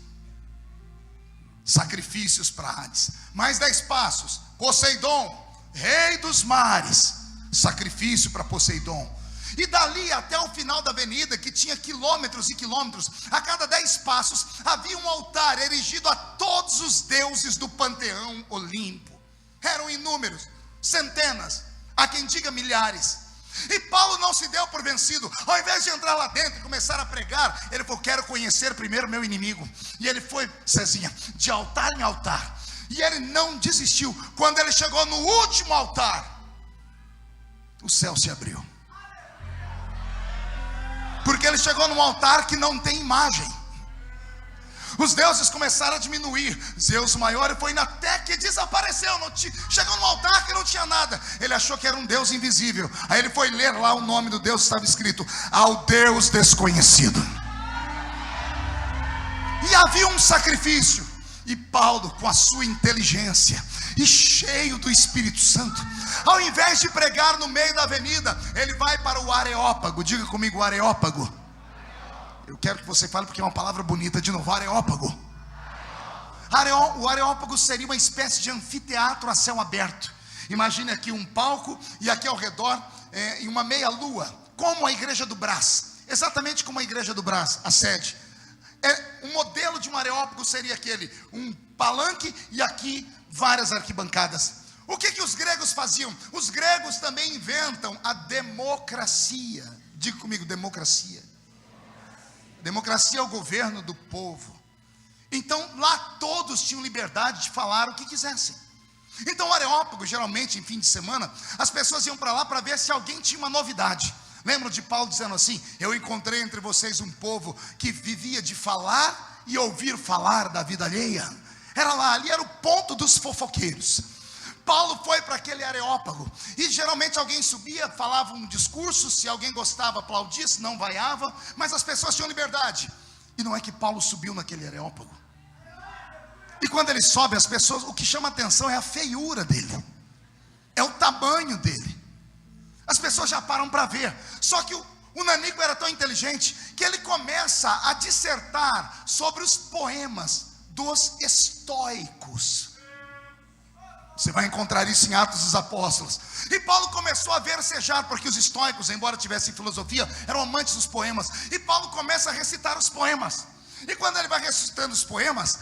Sacrifícios para Hades. Mais 10 passos, Poseidon, rei dos mares. Sacrifício para Poseidon. E dali até o final da avenida, que tinha quilômetros e quilômetros, a cada 10 passos havia um altar erigido a todos os deuses do panteão Olimpo. Eram inúmeros, centenas, há quem diga milhares. E Paulo não se deu por vencido. Ao invés de entrar lá dentro e começar a pregar, ele falou, quero conhecer primeiro meu inimigo. E ele foi, Cezinha, de altar em altar, e ele não desistiu. Quando ele chegou no último altar, o céu se abriu, porque ele chegou num altar que não tem imagem. Os deuses começaram a diminuir. Zeus maior foi indo até que desapareceu. Chegou num altar que não tinha nada. Ele achou que era um Deus invisível. Aí ele foi ler lá o nome do Deus, estava escrito, ao Deus desconhecido. E havia um sacrifício. E Paulo, com a sua inteligência e cheio do Espírito Santo, ao invés de pregar no meio da avenida, ele vai para o Areópago. Diga comigo, o Areópago. Eu quero que você fale porque é uma palavra bonita. De novo, Areópago. O Areópago seria uma espécie de anfiteatro a céu aberto. Imagine aqui um palco e aqui ao redor em uma meia lua, como a igreja do Brás, exatamente como a igreja do Brás, a sede. Um modelo de um areópago seria aquele: um palanque e aqui várias arquibancadas. O que os gregos faziam? Os gregos também inventam a democracia. Diga comigo, democracia. Democracia é o governo do povo. Então lá todos tinham liberdade de falar o que quisessem. Então o areópago, geralmente em fim de semana, as pessoas iam para lá para ver se alguém tinha uma novidade. Lembram de Paulo dizendo assim: eu encontrei entre vocês um povo que vivia de falar e ouvir falar da vida alheia. Era lá, ali era o ponto dos fofoqueiros. Paulo foi para aquele areópago, e geralmente alguém subia, falava um discurso, se alguém gostava aplaudia, se não vaiava, mas as pessoas tinham liberdade. E não é que Paulo subiu naquele areópago, e quando ele sobe, as pessoas, o que chama atenção é a feiura dele, é o tamanho dele. As pessoas já param para ver. Só que o nanico era tão inteligente que ele começa a dissertar sobre os poemas dos estoicos. Você vai encontrar isso em Atos dos Apóstolos. E Paulo começou a versejar, porque os estoicos, embora tivessem filosofia, eram amantes dos poemas. E Paulo começa a recitar os poemas. E quando ele vai recitando os poemas,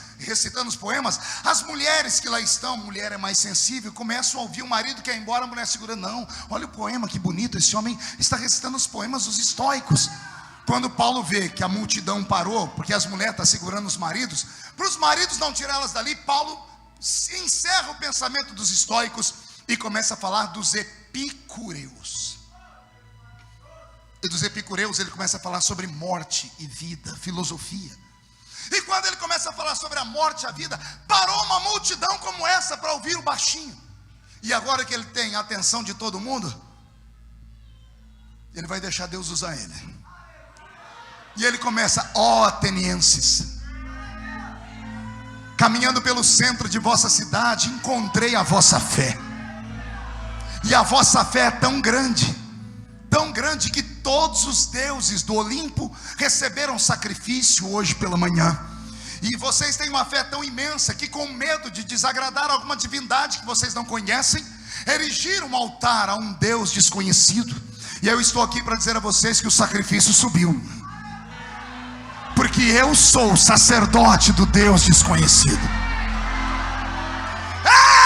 as mulheres que lá estão, mulher é mais sensível, começam a ouvir o marido que é embora, a mulher segura: não, olha o poema, que bonito, esse homem está recitando os poemas dos estoicos. Quando Paulo vê que a multidão parou, porque as mulheres estão segurando os maridos, para os maridos não tirá-las dali, Paulo encerra o pensamento dos estoicos e começa a falar dos epicúreos. E dos epicureus ele começa a falar sobre morte e vida, filosofia. E quando ele começa a falar sobre a morte e a vida, parou uma multidão como essa para ouvir o baixinho. E agora que ele tem a atenção de todo mundo, ele vai deixar Deus usar ele. E ele começa: ó atenienses, caminhando pelo centro de vossa cidade, encontrei a vossa fé. E a vossa fé é tão grande que todos os deuses do Olimpo receberam sacrifício hoje pela manhã. E vocês têm uma fé tão imensa que, com medo de desagradar alguma divindade que vocês não conhecem, erigiram um altar a um Deus desconhecido. E eu estou aqui para dizer a vocês que o sacrifício subiu, porque eu sou sacerdote do Deus desconhecido.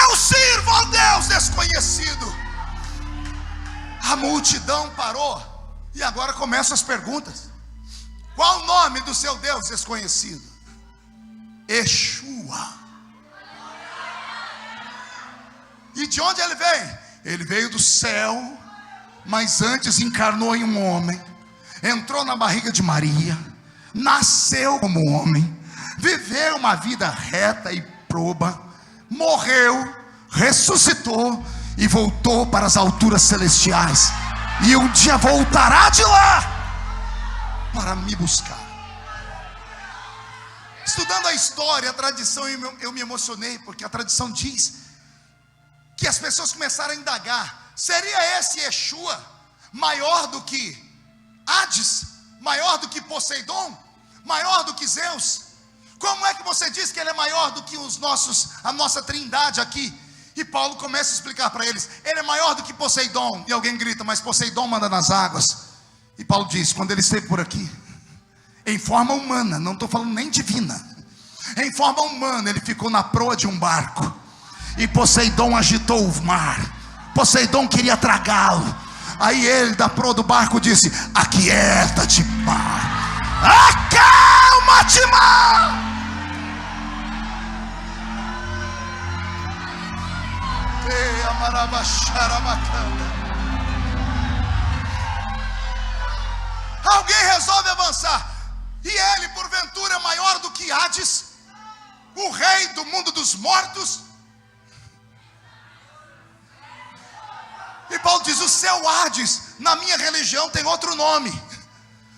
Eu sirvo ao Deus desconhecido. A multidão parou, e agora começam as perguntas: qual o nome do seu Deus desconhecido? Yeshua. E de onde ele veio? Ele veio do céu, mas antes encarnou em um homem, entrou na barriga de Maria, nasceu como homem, viveu uma vida reta e proba, morreu, ressuscitou e voltou para as alturas celestiais, e um dia voltará de lá para me buscar. Estudando a história, a tradição, eu me emocionei, porque a tradição diz que as pessoas começaram a indagar: seria esse Yeshua maior do que Hades, maior do que Poseidon, maior do que Zeus? Como é que você diz que ele é maior do que a nossa trindade aqui? E Paulo começa a explicar para eles: ele é maior do que Poseidon. E alguém grita: mas Poseidon manda nas águas. E Paulo diz: quando ele esteve por aqui, em forma humana, não estou falando nem divina, em forma humana, ele ficou na proa de um barco, e Poseidon agitou o mar. Poseidon queria tragá-lo. Aí ele, da proa do barco, disse: aquieta-te, mar, acalma-te, mar. Alguém resolve avançar: e ele porventura é maior do que Hades, o rei do mundo dos mortos? E Paulo diz: o seu Hades, na minha religião, tem outro nome,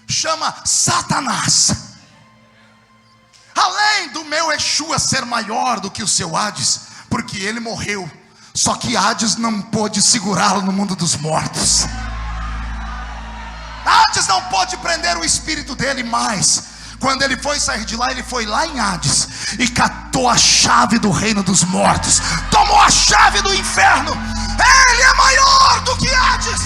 chama Satanás. Além do meu Yeshua ser maior do que o seu Hades, porque ele morreu, só que Hades não pôde segurá-lo no mundo dos mortos. Hades não pôde prender o espírito dele mais. Quando ele foi sair de lá, ele foi lá em Hades e catou a chave do reino dos mortos, tomou a chave do inferno. Ele é maior do que Hades.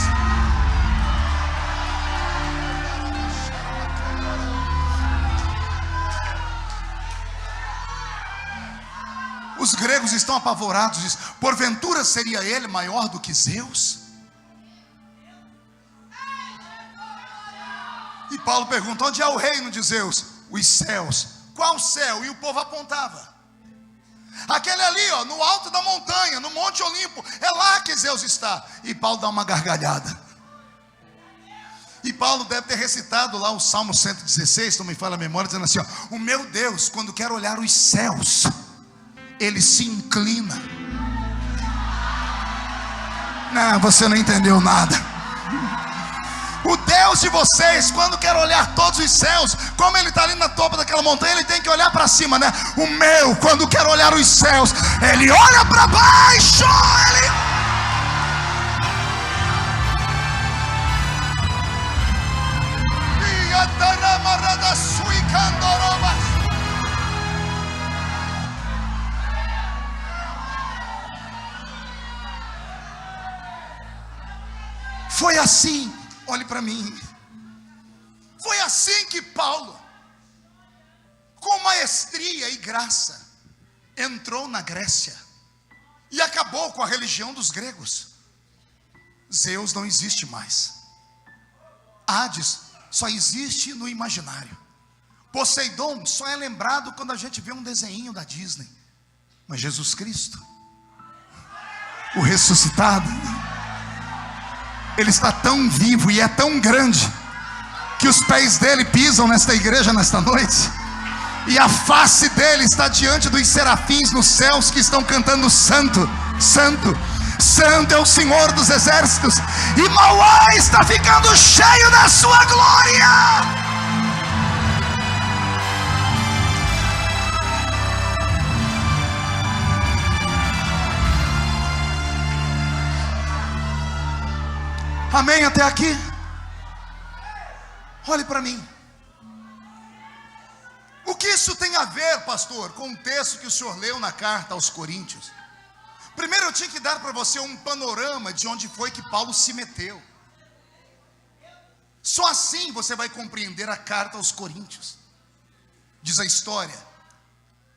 gregos estão apavorados, diz: porventura seria ele maior do que Zeus? E Paulo pergunta: onde é o reino de Zeus? Os céus. Qual céu? E o povo apontava: aquele ali, ó, no alto da montanha, no Monte Olimpo, é lá que Zeus está. E Paulo dá uma gargalhada. E Paulo deve ter recitado lá o Salmo 116, não me falha a memória, dizendo assim: ó, o meu Deus, quando quer olhar os céus, ele se inclina. Não, você não entendeu nada. O Deus de vocês, quando quer olhar todos os céus, como ele está ali na topa daquela montanha, ele tem que olhar para cima, né? O meu, quando quer olhar os céus, ele olha para baixo. Foi assim, olhe para mim, foi assim que Paulo, com maestria e graça, entrou na Grécia e acabou com a religião dos gregos. Zeus não existe mais, Hades só existe no imaginário, Poseidon só é lembrado quando a gente vê um desenho da Disney. Mas Jesus Cristo, o ressuscitado, ele está tão vivo e é tão grande, que os pés dele pisam nesta igreja nesta noite, e a face dele está diante dos serafins nos céus, que estão cantando: santo, santo, santo é o Senhor dos exércitos, e Mauá está ficando cheio da sua glória. Amém até aqui? Olhe para mim. O que isso tem a ver, pastor, com o texto que o senhor leu na carta aos Coríntios? Primeiro eu tinha que dar para você um panorama de onde foi que Paulo se meteu. Só assim você vai compreender a carta aos Coríntios. Diz a história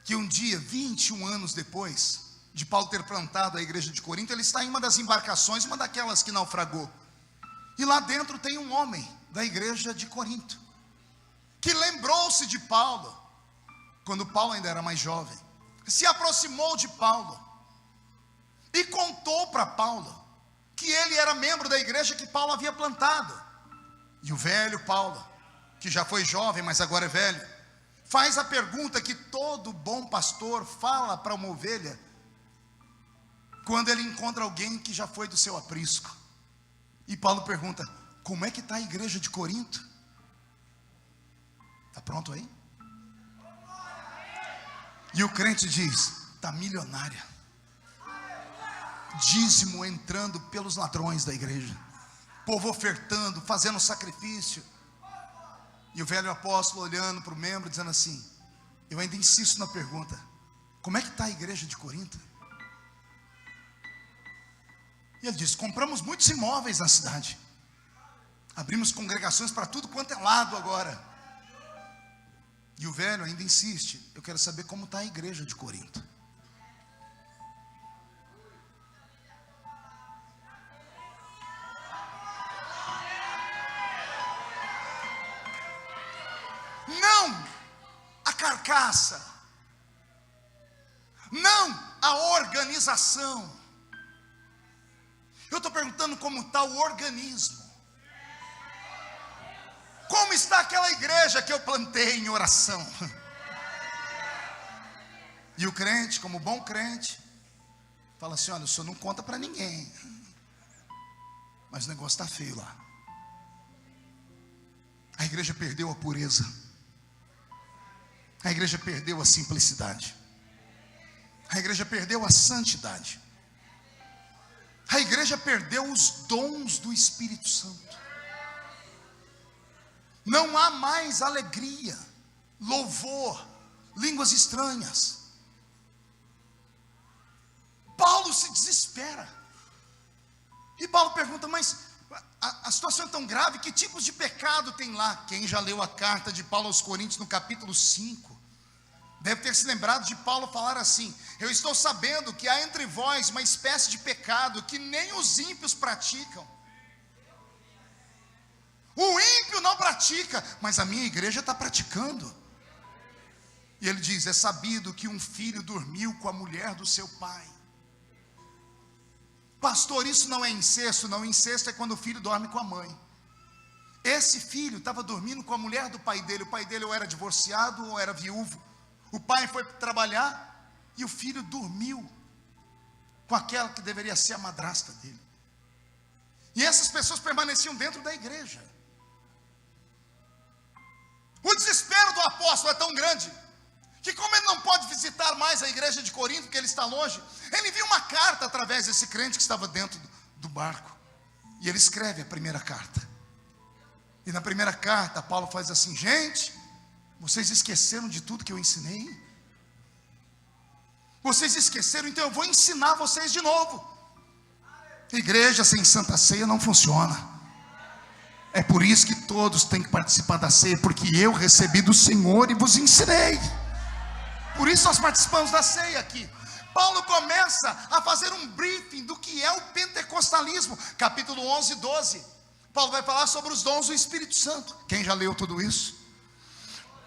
que um dia, 21 anos depois de Paulo ter plantado a igreja de Corinto, ele está em uma das embarcações, uma daquelas que naufragou. E lá dentro tem um homem da igreja de Corinto, que lembrou-se de Paulo, quando Paulo ainda era mais jovem, se aproximou de Paulo, e contou para Paulo, que ele era membro da igreja que Paulo havia plantado. E o velho Paulo, que já foi jovem, mas agora é velho, faz a pergunta que todo bom pastor fala para uma ovelha, quando ele encontra alguém que já foi do seu aprisco. E Paulo pergunta: como é que está a igreja de Corinto? Está pronto aí? E o crente diz: está milionária, dízimo entrando pelos ladrões da igreja, povo ofertando, fazendo sacrifício. E o velho apóstolo olhando para o membro, dizendo assim: eu ainda insisto na pergunta: como é que está a igreja de Corinto? E ele diz: compramos muitos imóveis na cidade, abrimos congregações para tudo quanto é lado agora. E o velho ainda insiste: eu quero saber como está a igreja de Corinto. Não a carcaça, não a organização. Eu estou perguntando como está o organismo. Como está aquela igreja que eu plantei em oração? E o crente, como bom crente, fala assim: olha, o senhor não conta para ninguém, mas o negócio está feio lá. A igreja perdeu a pureza, a igreja perdeu a simplicidade, a igreja perdeu a santidade, a igreja perdeu os dons do Espírito Santo. Não há mais alegria, louvor, línguas estranhas. Paulo se desespera. E Paulo pergunta: mas a situação é tão grave, que tipos de pecado tem lá? Quem já leu a carta de Paulo aos Coríntios no capítulo 5, deve ter se lembrado de Paulo falar assim: eu estou sabendo que há entre vós uma espécie de pecado que nem os ímpios praticam. O ímpio não pratica, mas a minha igreja está praticando. E ele diz: é sabido que um filho dormiu com a mulher do seu pai. Pastor, isso não é incesto? Não, incesto é quando o filho dorme com a mãe. Esse filho estava dormindo com a mulher do pai dele. O pai dele ou era divorciado ou era viúvo. O pai foi trabalhar e o filho dormiu com aquela que deveria ser a madrasta dele. E essas pessoas permaneciam dentro da igreja. O desespero do apóstolo é tão grande que, como ele não pode visitar mais a igreja de Corinto, porque ele está longe, ele envia uma carta através desse crente que estava dentro do barco. E ele escreve a primeira carta. E na primeira carta, Paulo faz assim: gente, vocês esqueceram de tudo que eu ensinei? Vocês esqueceram, então eu vou ensinar vocês de novo. Igreja sem Santa Ceia não funciona. É por isso que todos têm que participar da ceia, porque eu recebi do Senhor e vos ensinei. Por isso nós participamos da ceia aqui. Paulo começa a fazer um briefing do que é o pentecostalismo. Capítulo 11, 12. Paulo vai falar sobre os dons do Espírito Santo. Quem já leu tudo isso?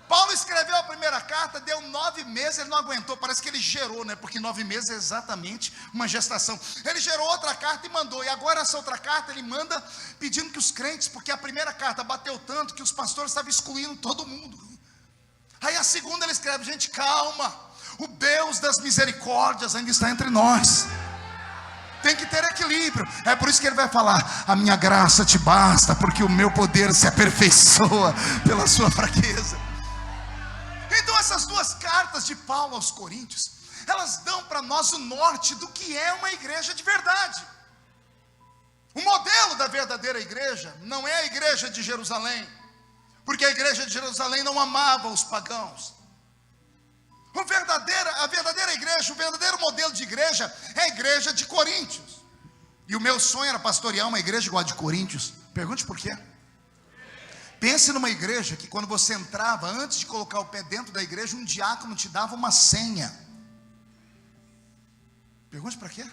Paulo escreveu a primeira carta, deu 9 meses, ele não aguentou, parece que ele gerou, né? Porque 9 meses é exatamente uma gestação. Ele gerou outra carta e mandou, e agora essa outra carta ele manda pedindo que os crentes, porque a primeira carta bateu tanto que os pastores estavam excluindo todo mundo. Aí a segunda ele escreve: gente, calma, o Deus das misericórdias ainda está entre nós. Tem que ter equilíbrio. É por isso que ele vai falar: a minha graça te basta, porque o meu poder se aperfeiçoa pela sua fraqueza. Então essas duas cartas de Paulo aos Coríntios, elas dão para nós o norte do que é uma igreja de verdade. O modelo da verdadeira igreja não é a igreja de Jerusalém, porque a igreja de Jerusalém não amava os pagãos. A verdadeira igreja, o verdadeiro modelo de igreja é a igreja de Coríntios. E o meu sonho era pastorear uma igreja igual a de Coríntios. Pergunte por quê? Pense numa igreja que quando você entrava, antes de colocar o pé dentro da igreja, um diácono te dava uma senha. Pergunte para quê?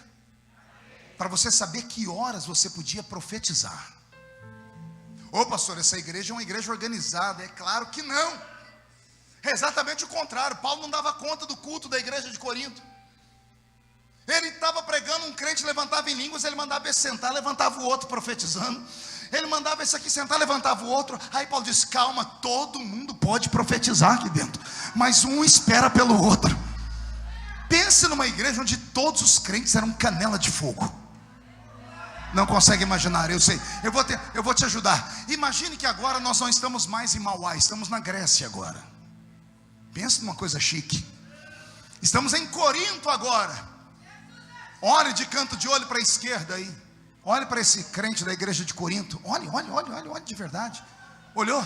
Para você saber que horas você podia profetizar. Ô pastor, essa igreja é uma igreja organizada. É claro que não. É exatamente o contrário. Paulo não dava conta do culto da igreja de Corinto. Ele estava pregando, um crente levantava em línguas, ele mandava esse sentar, levantava o outro profetizando. Ele mandava esse aqui sentar, levantava o outro. Aí Paulo disse: calma, todo mundo pode profetizar aqui dentro, mas um espera pelo outro. Pense numa igreja onde todos os crentes eram canela de fogo. Não consegue imaginar, eu sei. Eu vou te ajudar. Imagine que agora nós não estamos mais em Mauá, estamos na Grécia agora. Pense numa coisa chique. Estamos em Corinto agora. Olhe de canto de olho para a esquerda aí. Olhe para esse crente da igreja de Corinto. Olhe de verdade. Olhou?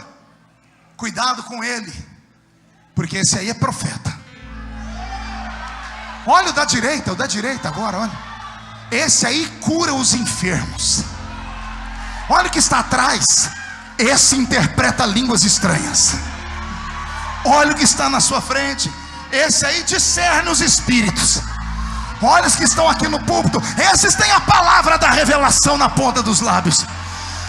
Cuidado com ele, porque esse aí é profeta. Olha o da direita agora, olha. Esse aí cura os enfermos. Olha o que está atrás. Esse interpreta línguas estranhas. Olha o que está na sua frente. Esse aí discerne os espíritos. Olha os que estão aqui no púlpito. Esses têm a palavra da revelação na ponta dos lábios.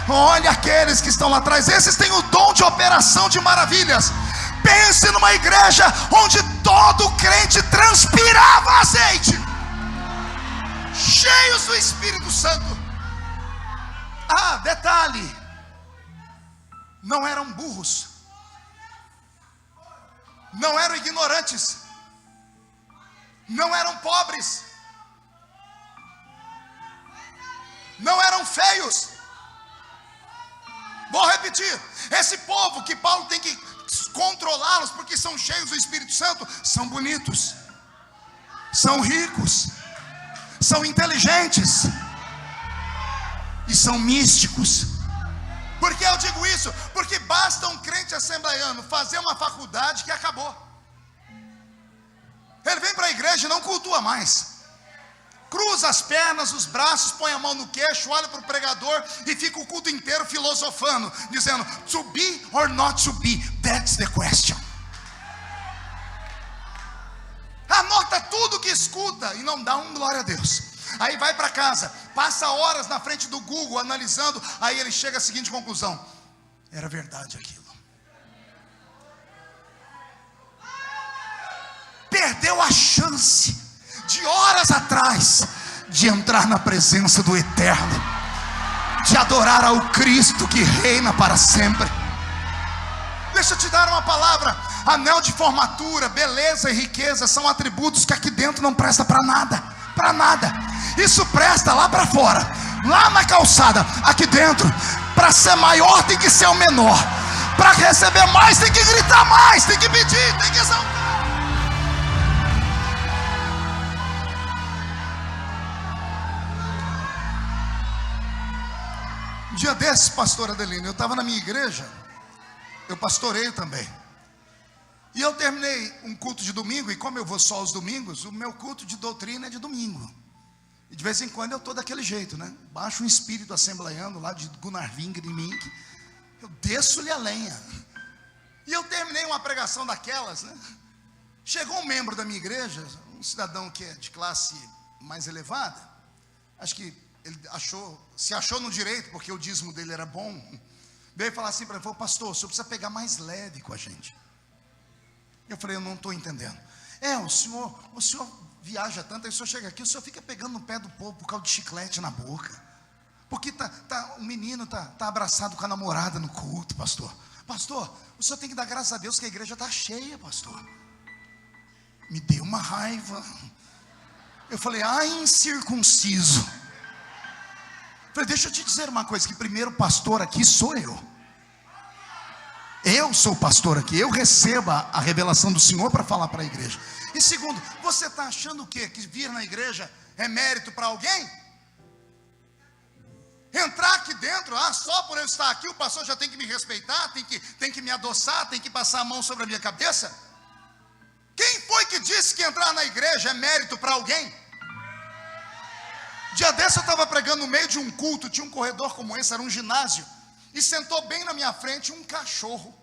Olha aqueles que estão lá atrás. Esses têm o dom de operação de maravilhas. Pense numa igreja onde todo crente transpirava azeite, cheios do Espírito Santo. Ah, detalhe: não eram burros, não eram ignorantes, não eram pobres, não eram feios. Vou repetir: esse povo que Paulo tem que controlá-los, porque são cheios do Espírito Santo, são bonitos, são ricos, são inteligentes e são místicos. Por que eu digo isso? Porque basta um crente assembleiano fazer uma faculdade que acabou. Ele vem para a igreja e não cultua mais. Cruza as pernas, os braços, põe a mão no queixo, olha para o pregador e fica o culto inteiro filosofando, dizendo: to be or not to be, that's the question. anota tudo que escuta e não dá um glória a Deus. Aí vai para casa, passa horas na frente do Google analisando, aí ele chega à seguinte conclusão: era verdade aquilo. Perdeu a chance de horas atrás de entrar na presença do Eterno, de adorar ao Cristo que reina para sempre. Deixa eu te dar uma palavra: anel de formatura, beleza e riqueza são atributos que aqui dentro não presta para nada, para nada. Isso presta lá para fora, lá na calçada. Aqui dentro, para ser maior tem que ser o menor, para receber mais tem que gritar mais, tem que pedir, tem que exaltar. Um dia desses, pastor Adelino, eu estava na minha igreja, eu pastoreio também, e eu terminei um culto de domingo, e como eu vou só aos domingos, o meu culto de doutrina é de domingo, e de vez em quando eu estou daquele jeito, né? Baixo um espírito assembleiano lá de Gunnar Wingre em mim, eu desço-lhe a lenha, e eu terminei uma pregação daquelas, né? Chegou um membro da minha igreja, um cidadão que é de classe mais elevada, acho que ele se achou no direito, porque o dízimo dele era bom, veio falar assim para mim, falou: pastor, o senhor precisa pegar mais leve com a gente. Eu falei: eu não estou entendendo. O senhor viaja tanto, aí o senhor chega aqui, o senhor fica pegando no pé do povo por causa de chiclete na boca, porque o menino tá abraçado com a namorada no culto, pastor. Pastor, o senhor tem que dar graças a Deus que a igreja está cheia, pastor. Me deu uma raiva. Eu falei: incircunciso. Falei: deixa eu te dizer uma coisa, que primeiro pastor aqui sou eu. Eu sou o pastor aqui, eu recebo a revelação do Senhor para falar para a igreja. E segundo, você está achando o quê? Que vir na igreja é mérito para alguém? Entrar aqui dentro, só por eu estar aqui o pastor já tem que me respeitar, tem que me adoçar, tem que passar a mão sobre a minha cabeça? Quem foi que disse que entrar na igreja é mérito para alguém? Dia desse eu estava pregando no meio de um culto, tinha um corredor como esse, era um ginásio, e sentou bem na minha frente um cachorro.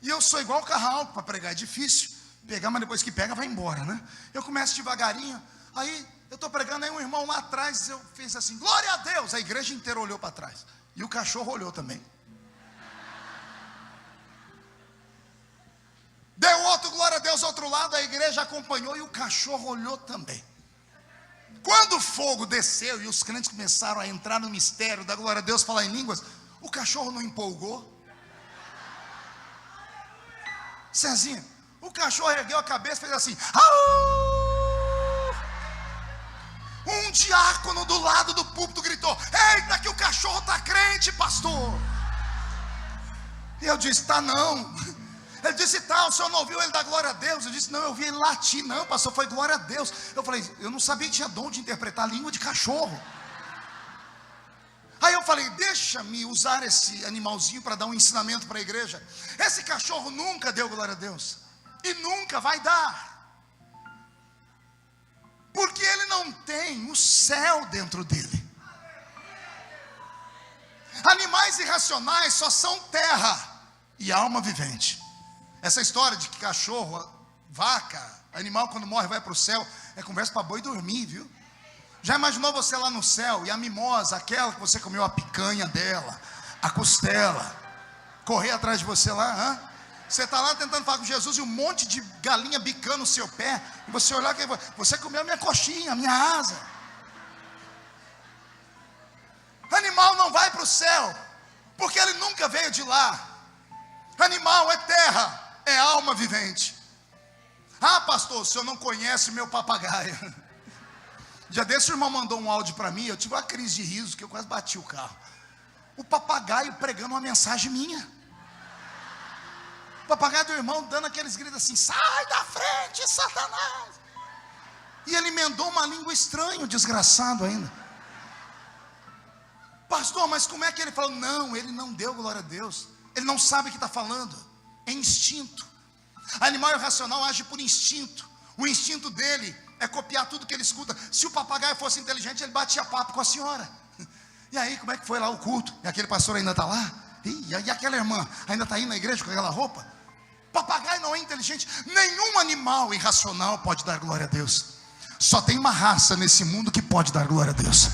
E eu sou igual o Carral, para pregar é difícil pegar, mas depois que pega vai embora, né? Eu começo devagarinho, aí eu estou pregando, aí um irmão lá atrás, eu fiz assim: glória a Deus. A igreja inteira olhou para trás, e o cachorro olhou também. Deu outro glória a Deus ao outro lado, a igreja acompanhou e o cachorro olhou também. Quando o fogo desceu e os crentes começaram a entrar no mistério da glória a Deus, falar em línguas, o cachorro não empolgou? Cezinha, o cachorro ergueu a cabeça e fez assim: au! Um diácono do lado do púlpito gritou: eita, que o cachorro está crente, pastor. E eu disse: tá não. Ele disse: tá, o senhor não ouviu ele dar glória a Deus? Eu disse: não, eu ouvi ele latir. Não, pastor, foi glória a Deus. Eu falei: eu não sabia que tinha dom de interpretar a língua de cachorro. Aí eu falei: deixa-me usar esse animalzinho para dar um ensinamento para a igreja. Esse cachorro nunca deu glória a Deus, e nunca vai dar, porque ele não tem o céu dentro dele. Animais irracionais só são terra e alma vivente. Essa história de que cachorro, vaca, animal quando morre vai para o céu, é conversa para boi dormir, viu? Já imaginou você lá no céu e a mimosa, aquela que você comeu a picanha dela, a costela, correr atrás de você lá, Você está lá tentando falar com Jesus e um monte de galinha bicando o seu pé, e você olhar que você comeu a minha coxinha, a minha asa. Animal não vai para o céu, porque ele nunca veio de lá. Animal é terra, é alma vivente. Pastor, o senhor não conhece meu papagaio. Dia desse o irmão mandou um áudio para mim, eu tive uma crise de riso, que eu quase bati o carro. O papagaio pregando uma mensagem minha. O papagaio do irmão dando aqueles gritos assim: sai da frente, Satanás. E ele emendou uma língua estranha, o desgraçado ainda. Pastor, mas como é que ele falou? Não, ele não deu glória a Deus. Ele não sabe o que está falando. É instinto. Animal irracional age por instinto. O instinto dele é copiar tudo que ele escuta. Se o papagaio fosse inteligente, ele batia papo com a senhora. E aí, como é que foi lá o culto? E aquele pastor ainda está lá? E aquela irmã ainda está indo na igreja com aquela roupa? Papagaio não é inteligente. Nenhum animal irracional pode dar glória a Deus. Só tem uma raça nesse mundo que pode dar glória a Deus.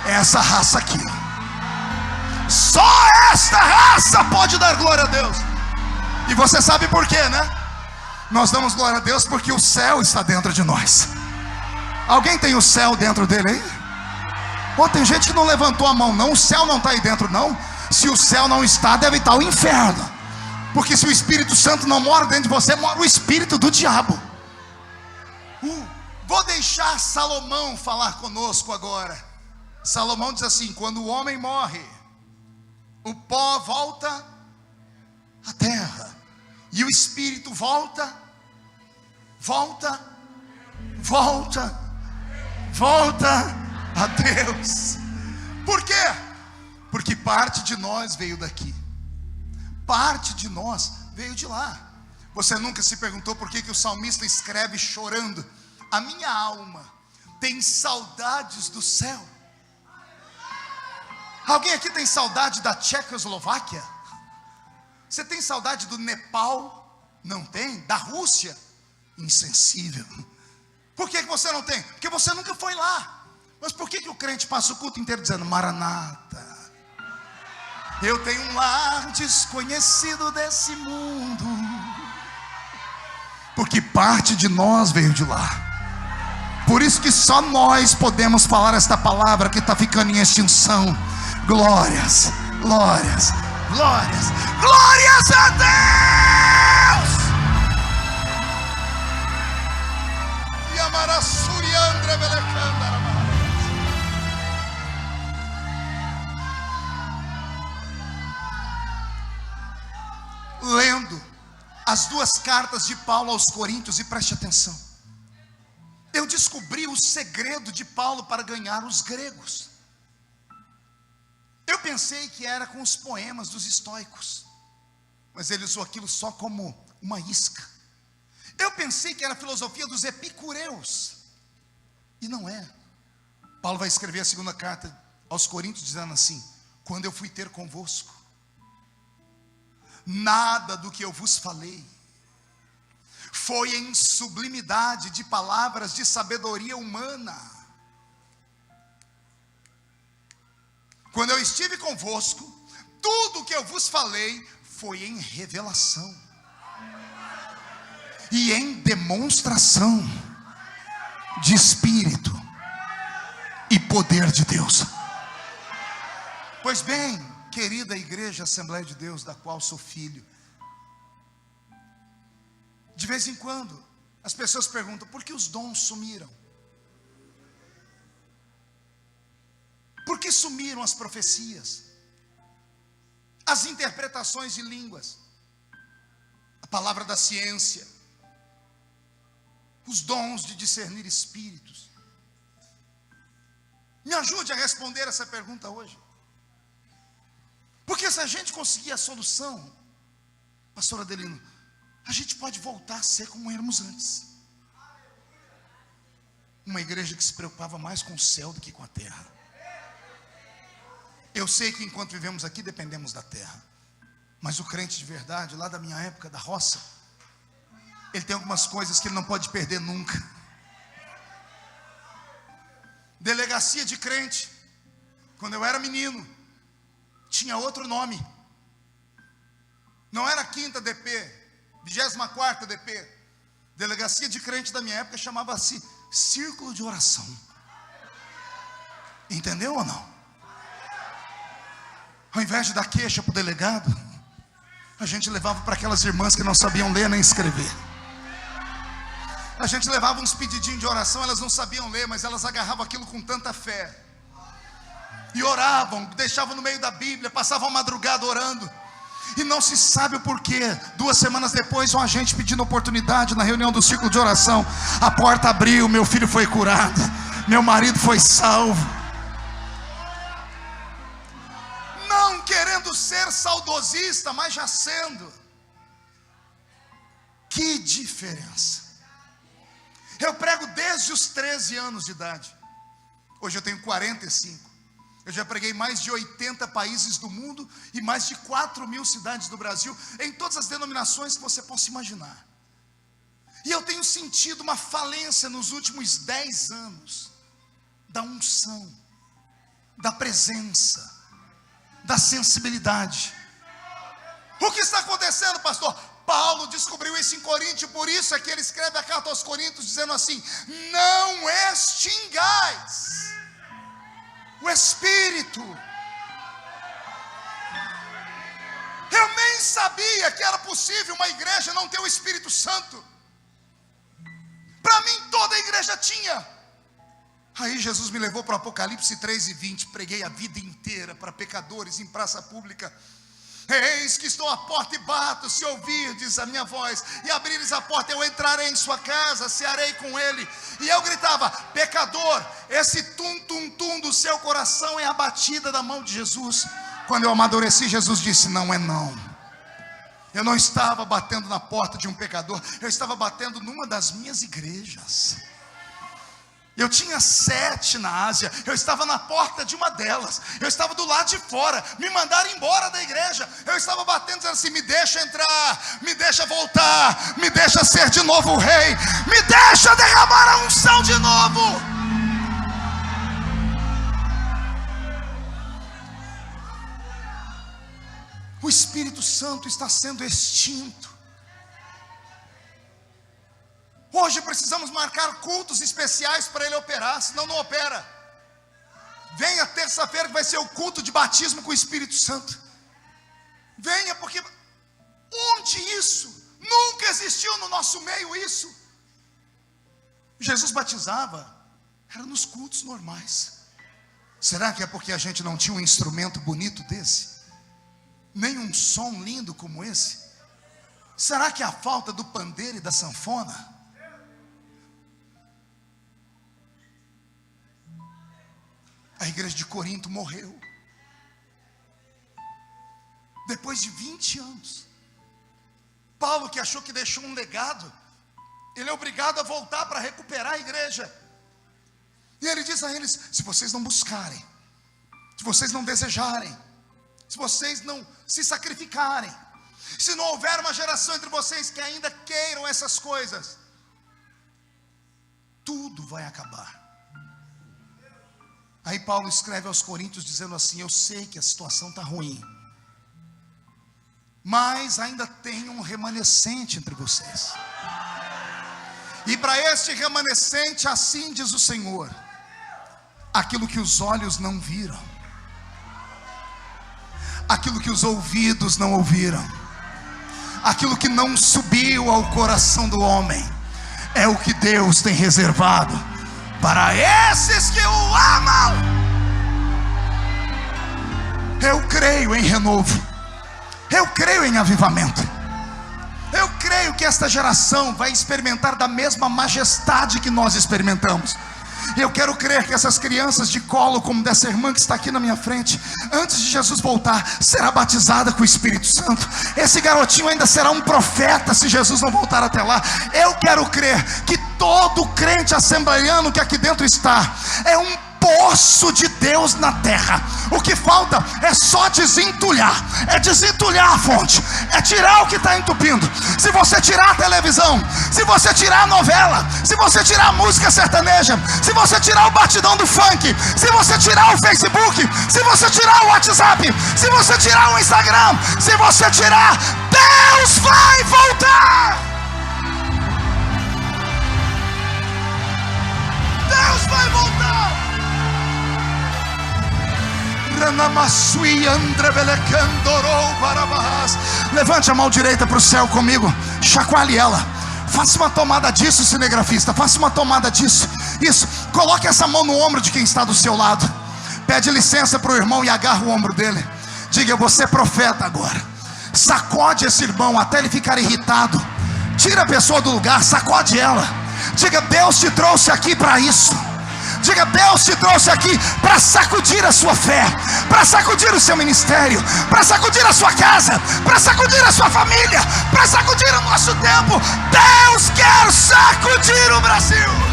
É essa raça aqui. Só esta raça pode dar glória a Deus. E você sabe por quê, né? Nós damos glória a Deus porque o céu está dentro de nós. Alguém tem o céu dentro dele aí? Pô, tem gente que não levantou a mão não. O céu não está aí dentro não. Se o céu não está, deve estar o inferno. Porque se o Espírito Santo não mora dentro de você, mora o espírito do diabo. Vou deixar Salomão falar conosco agora. Salomão diz assim: quando o homem morre, o pó volta à terra, e o espírito volta a Deus. Por quê? Porque parte de nós veio daqui, parte de nós veio de lá. Você nunca se perguntou por que o salmista escreve chorando: a minha alma tem saudades do céu? Alguém aqui tem saudade da Tchecoslováquia? Você tem saudade do Nepal? Não tem? Da Rússia? Insensível. Por que você não tem? Porque você nunca foi lá. Mas por que o crente passa o culto inteiro dizendo: Maranata, eu tenho um lar desconhecido desse mundo? Porque parte de nós veio de lá. Por isso que só nós podemos falar esta palavra que está ficando em extinção. Glórias, glórias, glórias, glórias a Deus! E amará Suriandra Belecandara. Lendo as duas cartas de Paulo aos Coríntios, e preste atenção, eu descobri o segredo de Paulo para ganhar os gregos. Eu pensei que era com os poemas dos estoicos, mas ele usou aquilo só como uma isca. Eu pensei que era a filosofia dos epicureus, e não é. Paulo vai escrever a segunda carta aos Coríntios dizendo assim: quando eu fui ter convosco, nada do que eu vos falei foi em sublimidade de palavras de sabedoria humana. Quando eu estive convosco, tudo o que eu vos falei foi em revelação e em demonstração de Espírito e poder de Deus. Pois bem, querida igreja Assembleia de Deus, da qual sou filho, de vez em quando as pessoas perguntam: por que os dons sumiram? Por que sumiram as profecias, as interpretações de línguas, a palavra da ciência, os dons de discernir espíritos? Me ajude a responder essa pergunta hoje. Porque se a gente conseguir a solução, pastor Adelino, a gente pode voltar a ser como éramos antes. Uma igreja que se preocupava mais com o céu do que com a terra. Eu sei que enquanto vivemos aqui dependemos da terra, mas o crente de verdade, lá da minha época, da roça, ele tem algumas coisas que ele não pode perder nunca. Delegacia de crente, quando eu era menino, tinha outro nome. Não era 5ª DP, 24ª DP. Delegacia de crente da minha época chamava-se Círculo de Oração. Entendeu ou não? Ao invés de dar queixa para o delegado, a gente levava para aquelas irmãs que não sabiam ler nem escrever. A gente levava uns pedidinhos de oração, elas não sabiam ler, mas elas agarravam aquilo com tanta fé. E oravam, deixavam no meio da Bíblia, passavam a madrugada orando. E não se sabe o porquê. 2 semanas depois, um agente pedindo oportunidade na reunião do círculo de oração. A porta abriu, meu filho foi curado, meu marido foi salvo. Não querendo ser saudosista, mas já sendo. Que diferença. Eu prego desde os 13 anos de idade. Hoje eu tenho 45. Eu já preguei em mais de 80 países do mundo e mais de 4.000 cidades do Brasil, em todas as denominações que você possa imaginar. E eu tenho sentido uma falência nos últimos 10 anos da unção, da presença, da sensibilidade. O que está acontecendo, pastor? Paulo descobriu isso em Coríntio, por isso é que ele escreve a carta aos Coríntios dizendo assim: não extingais o Espírito. Eu nem sabia que era possível uma igreja não ter o Espírito Santo. Para mim toda a igreja tinha. Aí Jesus me levou para o Apocalipse 3:20. Preguei a vida inteira para pecadores em praça pública. Eis que estou à porta e bato, se ouvirdes a minha voz e abrires a porta, eu entrarei em sua casa, cearei com ele. E eu gritava: pecador, esse tum-tum-tum do seu coração é a batida da mão de Jesus. Quando eu amadureci, Jesus disse: não é não. Eu não estava batendo na porta de um pecador, eu estava batendo numa das minhas igrejas. Eu tinha 7 na Ásia, eu estava na porta de uma delas, eu estava do lado de fora, me mandaram embora da igreja, eu estava batendo dizendo assim: me deixa entrar, me deixa voltar, me deixa ser de novo o rei, me deixa derramar a unção de novo. O Espírito Santo está sendo extinto. Hoje precisamos marcar cultos especiais para ele operar, senão não opera. Venha terça-feira que vai ser o culto de batismo com o Espírito Santo. Venha, porque onde isso? Nunca existiu no nosso meio isso. Jesus batizava, era nos cultos normais. Será que é porque a gente não tinha um instrumento bonito desse? Nem um som lindo como esse? Será que é a falta do pandeiro e da sanfona? A igreja de Corinto morreu. Depois de 20 anos. Paulo, que achou que deixou um legado, ele é obrigado a voltar para recuperar a igreja. E ele diz a eles: se vocês não buscarem, se vocês não desejarem, se vocês não se sacrificarem, se não houver uma geração entre vocês que ainda queiram essas coisas, tudo vai acabar. Aí Paulo escreve aos Coríntios dizendo assim: eu sei que a situação está ruim, mas ainda tem um remanescente entre vocês. E para este remanescente, assim diz o Senhor: aquilo que os olhos não viram, aquilo que os ouvidos não ouviram, aquilo que não subiu ao coração do homem, é o que Deus tem reservado para esses que o amam. Eu creio em renovo, eu creio em avivamento, eu creio que esta geração vai experimentar da mesma majestade que nós experimentamos. Eu quero crer que essas crianças de colo, como dessa irmã que está aqui na minha frente, antes de Jesus voltar, será batizada com o Espírito Santo. Esse garotinho ainda será um profeta se Jesus não voltar até lá. Eu quero crer que todo crente assembleiano que aqui dentro está é um poço de Deus na terra. O que falta é só desentulhar, é desentulhar a fonte, é tirar o que está entupindo. Se você tirar a televisão, se você tirar a novela, se você tirar a música sertaneja, se você tirar o batidão do funk, se você tirar o Facebook, se você tirar o WhatsApp, se você tirar o Instagram, se você tirar, Deus vai voltar. Deus vai voltar. Levante a mão direita para o céu comigo, chacoalhe ela, faça uma tomada disso, cinegrafista, faça uma tomada disso. Isso, coloque essa mão no ombro de quem está do seu lado, pede licença para o irmão e agarra o ombro dele. Diga: você é profeta agora. Sacode esse irmão até ele ficar irritado. Tira a pessoa do lugar, sacode ela. Diga: Deus te trouxe aqui para isso. Diga: Deus te trouxe aqui para sacudir a sua fé, para sacudir o seu ministério, para sacudir a sua casa, para sacudir a sua família, para sacudir o nosso tempo. Deus quer sacudir o Brasil.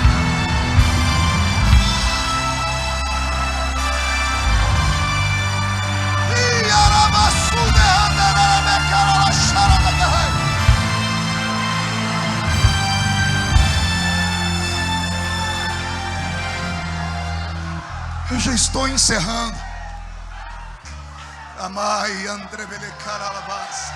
Eu já estou encerrando. Amai Andrebele Caralabas.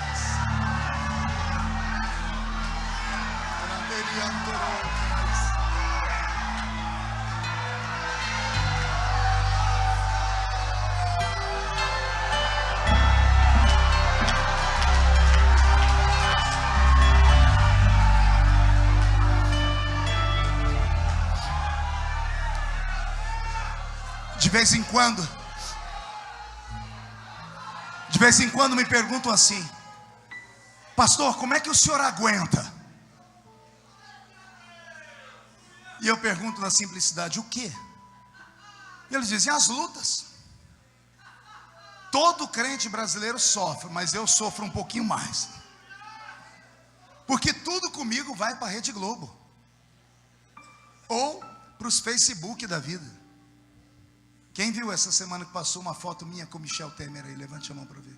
De vez em quando me perguntam assim: pastor, como é que o senhor aguenta? E eu pergunto na simplicidade: o quê? E eles dizem: as lutas. Todo crente brasileiro sofre, mas eu sofro um pouquinho mais, porque tudo comigo vai para a Rede Globo ou para os Facebook da vida. Quem viu essa semana que passou uma foto minha com Michel Temer aí? Levante a mão para ver.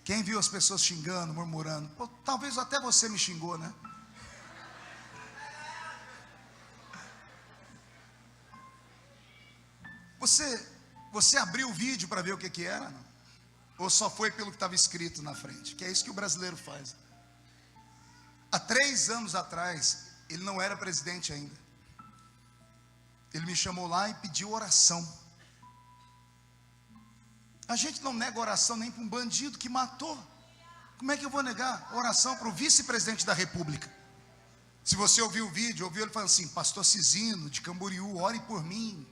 Quem viu as pessoas xingando, murmurando? Pô, talvez até você me xingou, né? Você abriu o vídeo para ver o que era? Não? Ou só foi pelo que estava escrito na frente? Que é isso que o brasileiro faz. Há 3 anos atrás, ele não era presidente ainda. Ele me chamou lá e pediu oração. A gente não nega oração nem para um bandido que matou. Como é que eu vou negar oração para o vice-presidente da república? Se você ouviu o vídeo, ouviu ele falando assim: pastor Cizino de Camboriú, ore por mim.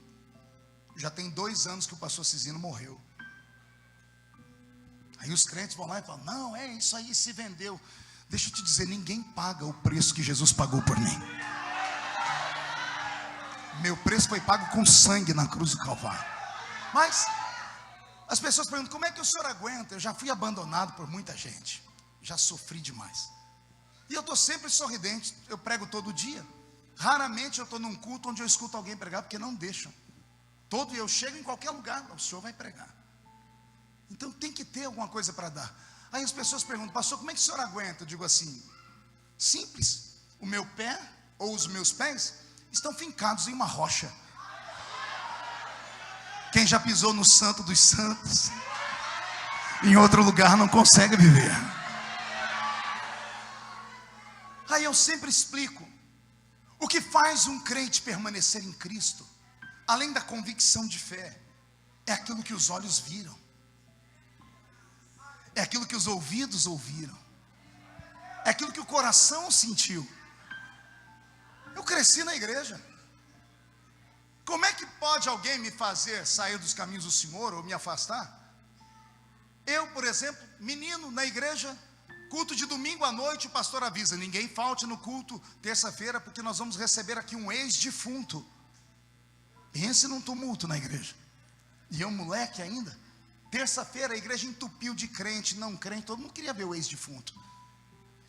Já tem 2 anos que o pastor Cizino morreu. Aí os crentes vão lá e falam: não, é isso aí, se vendeu. Deixa eu te dizer, ninguém paga o preço que Jesus pagou por mim. Meu preço foi pago com sangue na cruz do Calvário. Mas as pessoas perguntam: como é que o senhor aguenta? Eu já fui abandonado por muita gente, já sofri demais. E eu estou sempre sorridente. Eu prego todo dia. Raramente eu estou num culto onde eu escuto alguém pregar, porque não deixam. Eu chego em qualquer lugar, o senhor vai pregar. Então tem que ter alguma coisa para dar. Aí as pessoas perguntam: pastor, como é que o senhor aguenta? Eu digo assim: simples. O meu pé ou os meus pés estão fincados em uma rocha. Quem já pisou no Santo dos Santos, em outro lugar não consegue viver. Aí eu sempre explico: o que faz um crente permanecer em Cristo, além da convicção de fé, é aquilo que os olhos viram, é aquilo que os ouvidos ouviram, é aquilo que o coração sentiu. Eu cresci na igreja. Como é que pode alguém me fazer sair dos caminhos do Senhor ou me afastar? Eu, por exemplo, menino na igreja, culto de domingo à noite, o pastor avisa: ninguém falte no culto terça-feira, porque nós vamos receber aqui um ex-defunto. Pense num tumulto na igreja. E eu, moleque ainda, terça-feira a igreja entupiu de crente, não crente, todo mundo queria ver o ex-defunto.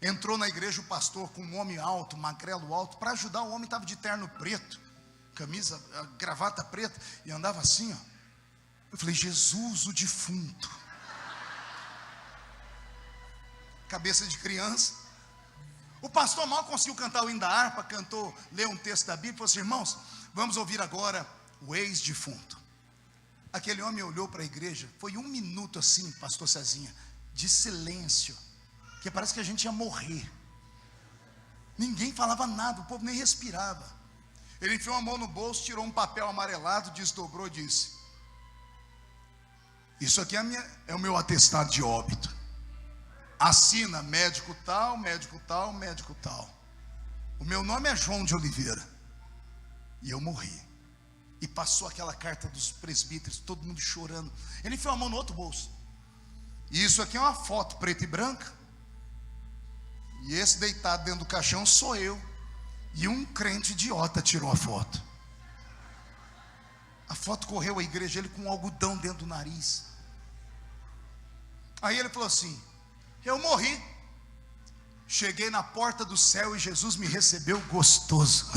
Entrou na igreja o pastor com um homem alto, magrelo alto, para ajudar. O homem estava de terno preto, camisa, gravata preta, e andava assim, ó. Eu falei: Jesus, o defunto. Cabeça de criança. O pastor mal conseguiu cantar o hino da harpa, leu um texto da Bíblia e falou assim: irmãos, vamos ouvir agora o ex-defunto. Aquele homem olhou para a igreja, foi 1 minuto assim, pastor Cezinha, de silêncio, que parece que a gente ia morrer. Ninguém falava nada, o povo nem respirava. Ele enfiou a mão no bolso, tirou um papel amarelado, desdobrou e disse: isso aqui é o meu atestado de óbito. Assina médico tal, médico tal, médico tal. O meu nome é João de Oliveira. E eu morri. E passou aquela carta dos presbíteros, todo mundo chorando. Ele enfiou a mão no outro bolso. E isso aqui é uma foto preta e branca. E esse deitado dentro do caixão sou eu. E um crente idiota tirou a foto. A foto correu à igreja, ele com um algodão dentro do nariz. Aí ele falou assim: eu morri. Cheguei na porta do céu e Jesus me recebeu gostoso.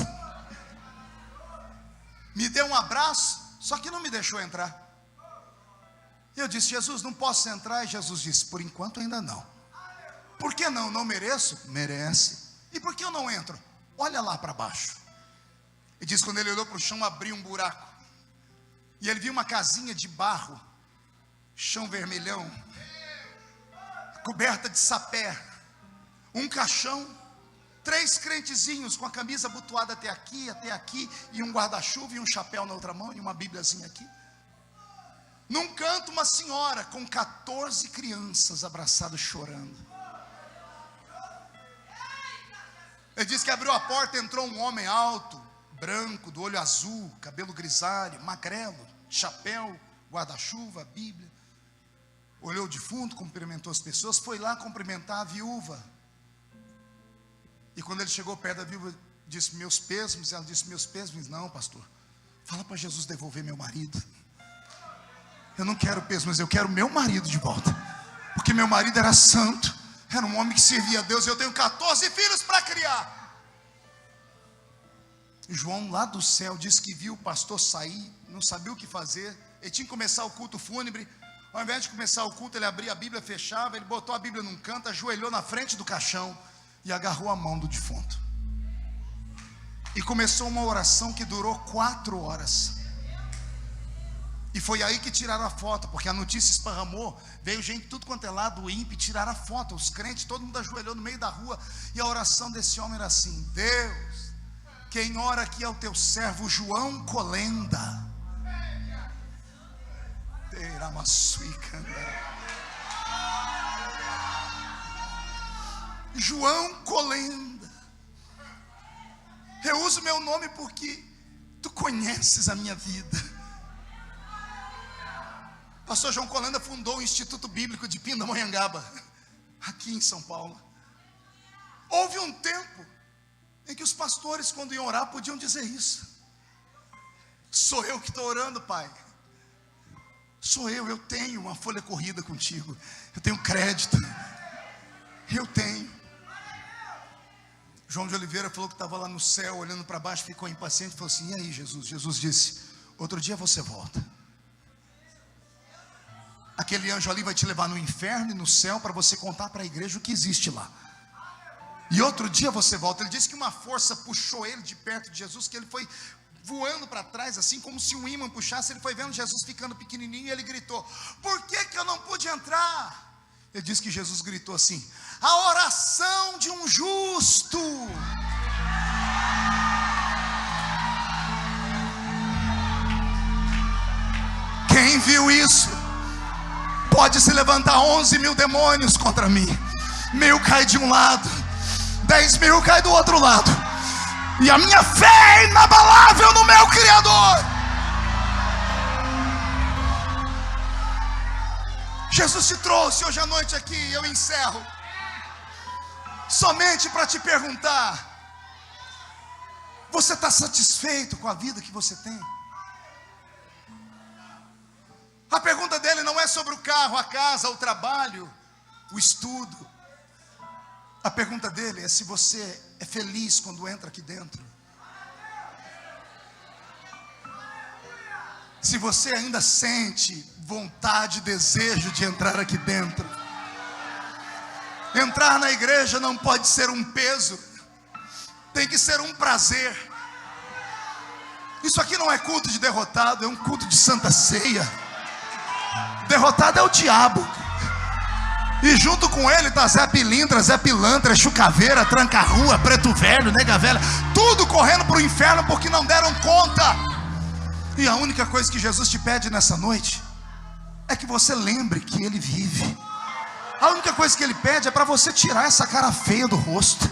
Me deu um abraço, só que não me deixou entrar. Eu disse: Jesus, não posso entrar. E Jesus disse: por enquanto ainda não. Por que não? Não mereço? Merece. E por que eu não entro? Olha lá para baixo. E diz: quando ele olhou para o chão, abriu um buraco. E ele viu uma casinha de barro, chão vermelhão, coberta de sapé, um caixão, 3 crentezinhos com a camisa abotoada até aqui, e um guarda-chuva e um chapéu na outra mão, e uma bíbliazinha aqui. Num canto, uma senhora com 14 crianças abraçadas chorando. Ele disse que abriu a porta, entrou um homem alto, branco, do olho azul, cabelo grisalho, magrelo, chapéu, guarda-chuva, Bíblia. Olhou de fundo, cumprimentou as pessoas, foi lá cumprimentar a viúva. E quando ele chegou perto da viúva, disse: meus pêsames. Ela disse: meus pêsames não, pastor. Fala para Jesus devolver meu marido. Eu não quero pêsames, eu quero meu marido de volta. Porque meu marido era santo, era um homem que servia a Deus. Eu tenho 14 filhos para criar. E João lá do céu disse que viu o pastor sair, não sabia o que fazer. Ele tinha que começar o culto fúnebre. Ao invés de começar o culto, ele abria a Bíblia, fechava. Ele botou a Bíblia num canto, ajoelhou na frente do caixão e agarrou a mão do defunto. E começou uma oração que durou 4 horas. E foi aí que tiraram a foto, porque a notícia esparramou. Veio gente tudo quanto é lado, o ímpio, tiraram a foto. Os crentes, todo mundo ajoelhou no meio da rua. E a oração desse homem era assim: Deus, quem ora aqui é o teu servo João Colenda. João Colenda. Eu uso meu nome porque tu conheces a minha vida. Pastor João Colenda fundou o Instituto Bíblico de Pindamonhangaba, aqui em São Paulo. Houve um tempo em que os pastores, quando iam orar, podiam dizer isso: sou eu que estou orando, pai. Sou eu tenho uma folha corrida contigo, eu tenho crédito, eu tenho. João de Oliveira falou que estava lá no céu, olhando para baixo, ficou impaciente, falou assim: e aí, Jesus? Jesus disse: outro dia você volta. Aquele anjo ali vai te levar no inferno e no céu para você contar para a igreja o que existe lá. E outro dia você volta. Ele disse que uma força puxou ele de perto de Jesus, que ele foi voando para trás, assim como se um ímã puxasse. Ele foi vendo Jesus ficando pequenininho e ele gritou: por que eu não pude entrar? Ele disse que Jesus gritou assim: a oração de um justo. Quem viu isso? Pode se levantar 11 mil demônios contra mim, 1000 cai de um lado, 10 mil cai do outro lado, e a minha fé é inabalável no meu Criador. Jesus te trouxe hoje à noite aqui, e eu encerro somente para te perguntar: você está satisfeito com a vida que você tem? A pergunta dele não é sobre o carro, a casa, o trabalho, o estudo. A pergunta dele é se você é feliz quando entra aqui dentro. Se você ainda sente vontade, desejo de entrar aqui dentro. Entrar na igreja não pode ser um peso, tem que ser um prazer. Isso aqui não é culto de derrotado, é um culto de santa ceia. Derrotado é o diabo, e junto com ele está Zé Pilintra, Zé Pilantra, Chucaveira, Tranca-Rua, Preto Velho, Nega Velha, tudo correndo para o inferno porque não deram conta. E a única coisa que Jesus te pede nessa noite é que você lembre que ele vive. A única coisa que ele pede é para você tirar essa cara feia do rosto.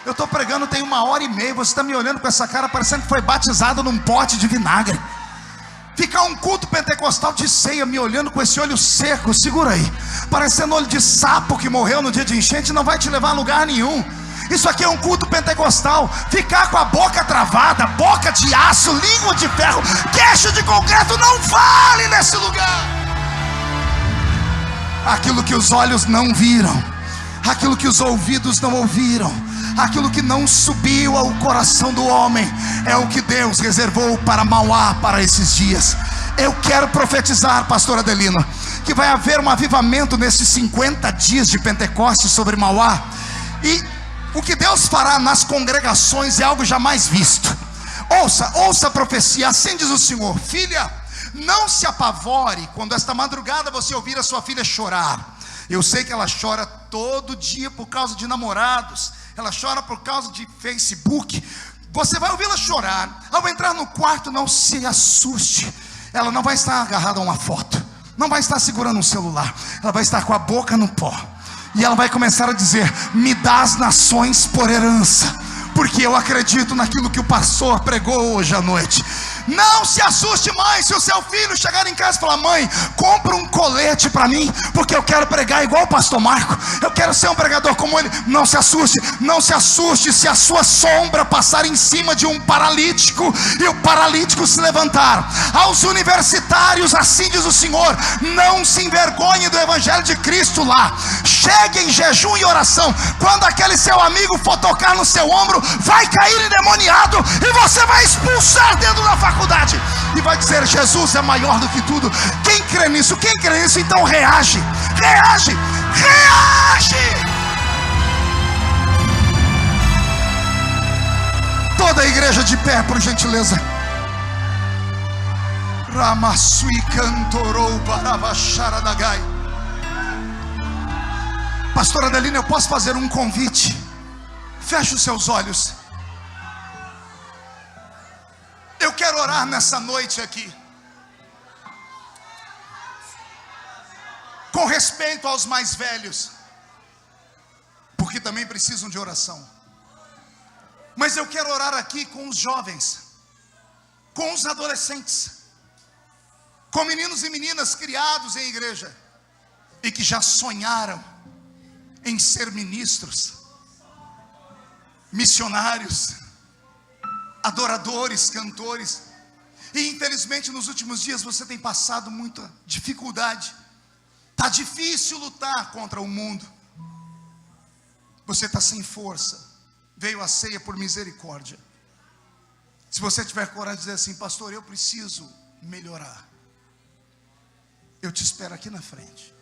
Eu estou pregando tem 1h30, você está me olhando com essa cara parecendo que foi batizado num pote de vinagre. Ficar um culto pentecostal de ceia me olhando com esse olho seco, segura aí, parecendo olho de sapo que morreu no dia de enchente, não vai te levar a lugar nenhum. Isso aqui é um culto pentecostal. Ficar com a boca travada, boca de aço, língua de ferro, queixo de concreto não vale nesse lugar. Aquilo que os olhos não viram, aquilo que os ouvidos não ouviram, aquilo que não subiu ao coração do homem, é o que Deus reservou para Mauá para esses dias. Eu quero profetizar, pastor Adelino, que vai haver um avivamento nesses 50 dias de Pentecostes sobre Mauá. E o que Deus fará nas congregações é algo jamais visto. Ouça a profecia, assim diz o Senhor: filha, Não se apavore quando esta madrugada você ouvir a sua filha chorar. Eu sei que ela chora todo dia por causa de namorados, ela chora por causa de Facebook. Você vai ouvi-la chorar. Ao entrar no quarto, não se assuste. Ela não vai estar agarrada a uma foto, não vai estar segurando um celular. Ela vai estar com a boca no pó. E ela vai começar a dizer: me dá as nações por herança, porque eu acredito naquilo que o pastor pregou hoje à noite. Não se assuste, mãe, se o seu filho chegar em casa e falar: mãe, compra um colete para mim, porque eu quero pregar igual o pastor Marco, eu quero ser um pregador como ele. Não se assuste, não se assuste se a sua sombra passar em cima de um paralítico e o paralítico se levantar. Aos universitários, assim diz o Senhor: não se envergonhe do evangelho de Cristo lá. Chegue em jejum e oração. Quando aquele seu amigo for tocar no seu ombro, vai cair endemoniado e você vai expulsar dentro da faculdade e vai dizer: Jesus é maior do que tudo. Quem crê nisso? Quem crê nisso? Então reage, reage, reage. Toda a igreja de pé, por gentileza. Ramassui cantorou barabacharadagai. Pastora Adelina, eu posso fazer um convite? Feche os seus olhos. Eu quero orar nessa noite aqui, com respeito aos mais velhos, porque também precisam de oração. Mas eu quero orar aqui com os jovens, com os adolescentes, com meninos e meninas criados em igreja e que já sonharam em ser ministros, missionários, adoradores, cantores. E infelizmente nos últimos dias você tem passado muita dificuldade. Está difícil lutar contra o mundo. Você está sem força. Veio a ceia por misericórdia. Se você tiver coragem de dizer assim: pastor, eu preciso melhorar, eu te espero aqui na frente,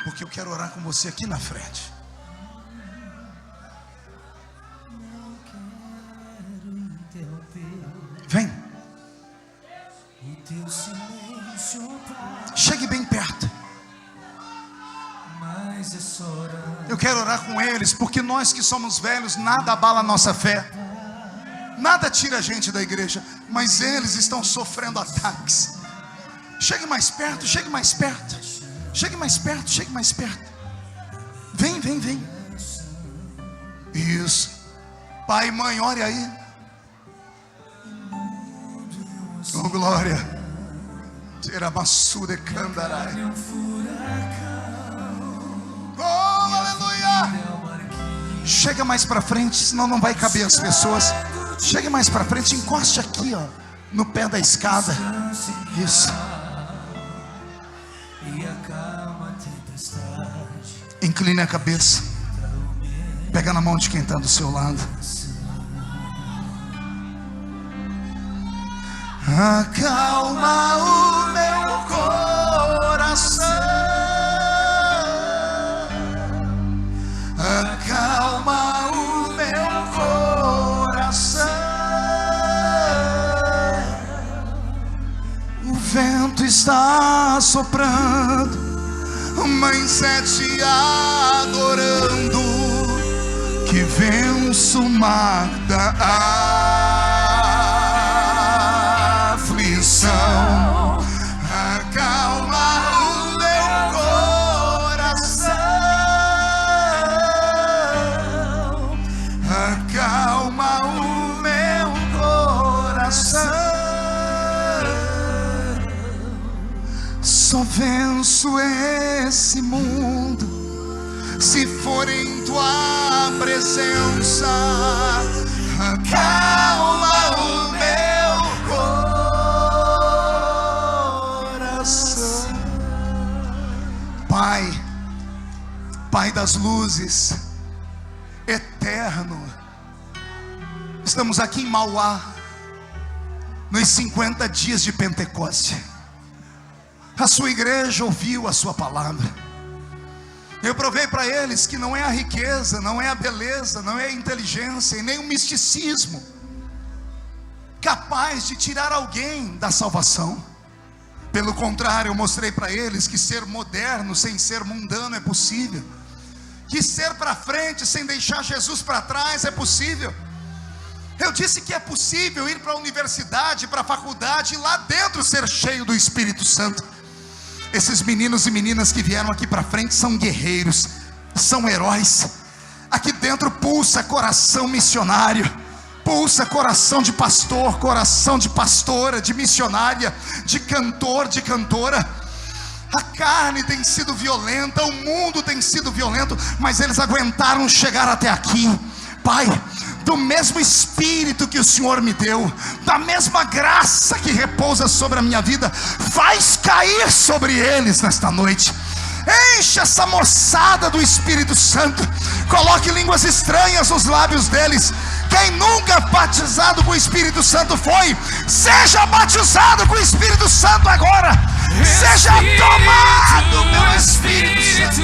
porque eu quero orar com você aqui na frente. Vem. Chegue bem perto. Eu quero orar com eles, porque nós que somos velhos, nada abala a nossa fé, nada tira a gente da igreja, mas eles estão sofrendo ataques. Chegue mais perto, chegue mais perto, chegue mais perto, chegue mais perto. Vem, vem, vem. Isso. Pai e mãe, ore aí. Oh glória. Tiramassude candarai. Oh aleluia. Chega mais para frente, senão não vai caber as pessoas. Chegue mais para frente, encoste aqui, ó, no pé da escada. Isso. Incline a cabeça. Pega na mão de quem está do seu lado. Acalma o meu coração. Acalma o meu coração. O vento está soprando, mas é te adorando que venço o mar da aflição. Acalma o meu coração. Acalma o meu coração. Só venço esse mundo se for em tua presença. Acalma o meu coração. Pai, Pai das luzes, eterno, estamos aqui em Mauá, nos 50 dias de Pentecoste. A sua igreja ouviu a sua palavra. Eu provei para eles que não é a riqueza, não é a beleza, não é a inteligência e nem o misticismo capaz de tirar alguém da salvação. Pelo contrário, eu mostrei para eles que ser moderno sem ser mundano é possível, que ser para frente sem deixar Jesus para trás é possível. Eu disse que é possível ir para a universidade, para a faculdade, e lá dentro ser cheio do Espírito Santo. Esses meninos e meninas que vieram aqui para frente são guerreiros, são heróis. Aqui dentro pulsa coração missionário, pulsa coração de pastor, coração de pastora, de missionária, de cantor, de cantora. A carne tem sido violenta, o mundo tem sido violento, mas eles aguentaram chegar até aqui. Pai, do mesmo Espírito que o Senhor me deu, da mesma graça que repousa sobre a minha vida, faz cair sobre eles nesta noite. Enche essa moçada do Espírito Santo, coloque línguas estranhas nos lábios deles. Quem nunca batizado com o Espírito Santo foi, seja batizado com o Espírito Santo agora. Seja tomado pelo Espírito Santo,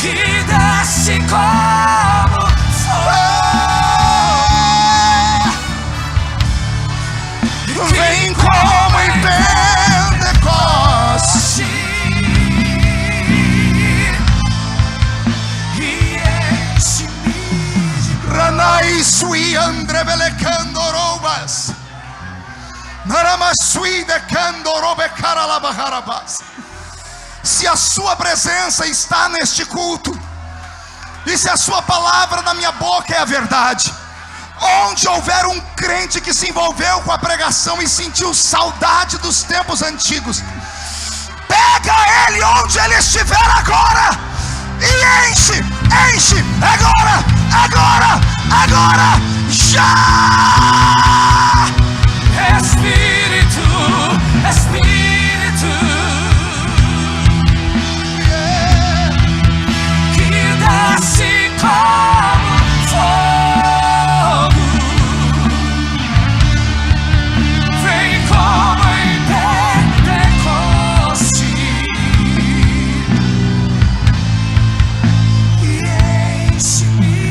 que desce como fogo, vem como em Pentecoste, e enche-me. Ranai sui andre belecandorobas, Naramasui de candorobe caralabaharabas. Se a sua presença está neste culto, e se a sua palavra na minha boca é a verdade, onde houver um crente que se envolveu com a pregação e sentiu saudade dos tempos antigos, pega ele onde ele estiver agora e enche, enche, agora, agora, agora, já! Espírito, Espírito, que desce como fogo, vem como em Pentecoste, e enche-me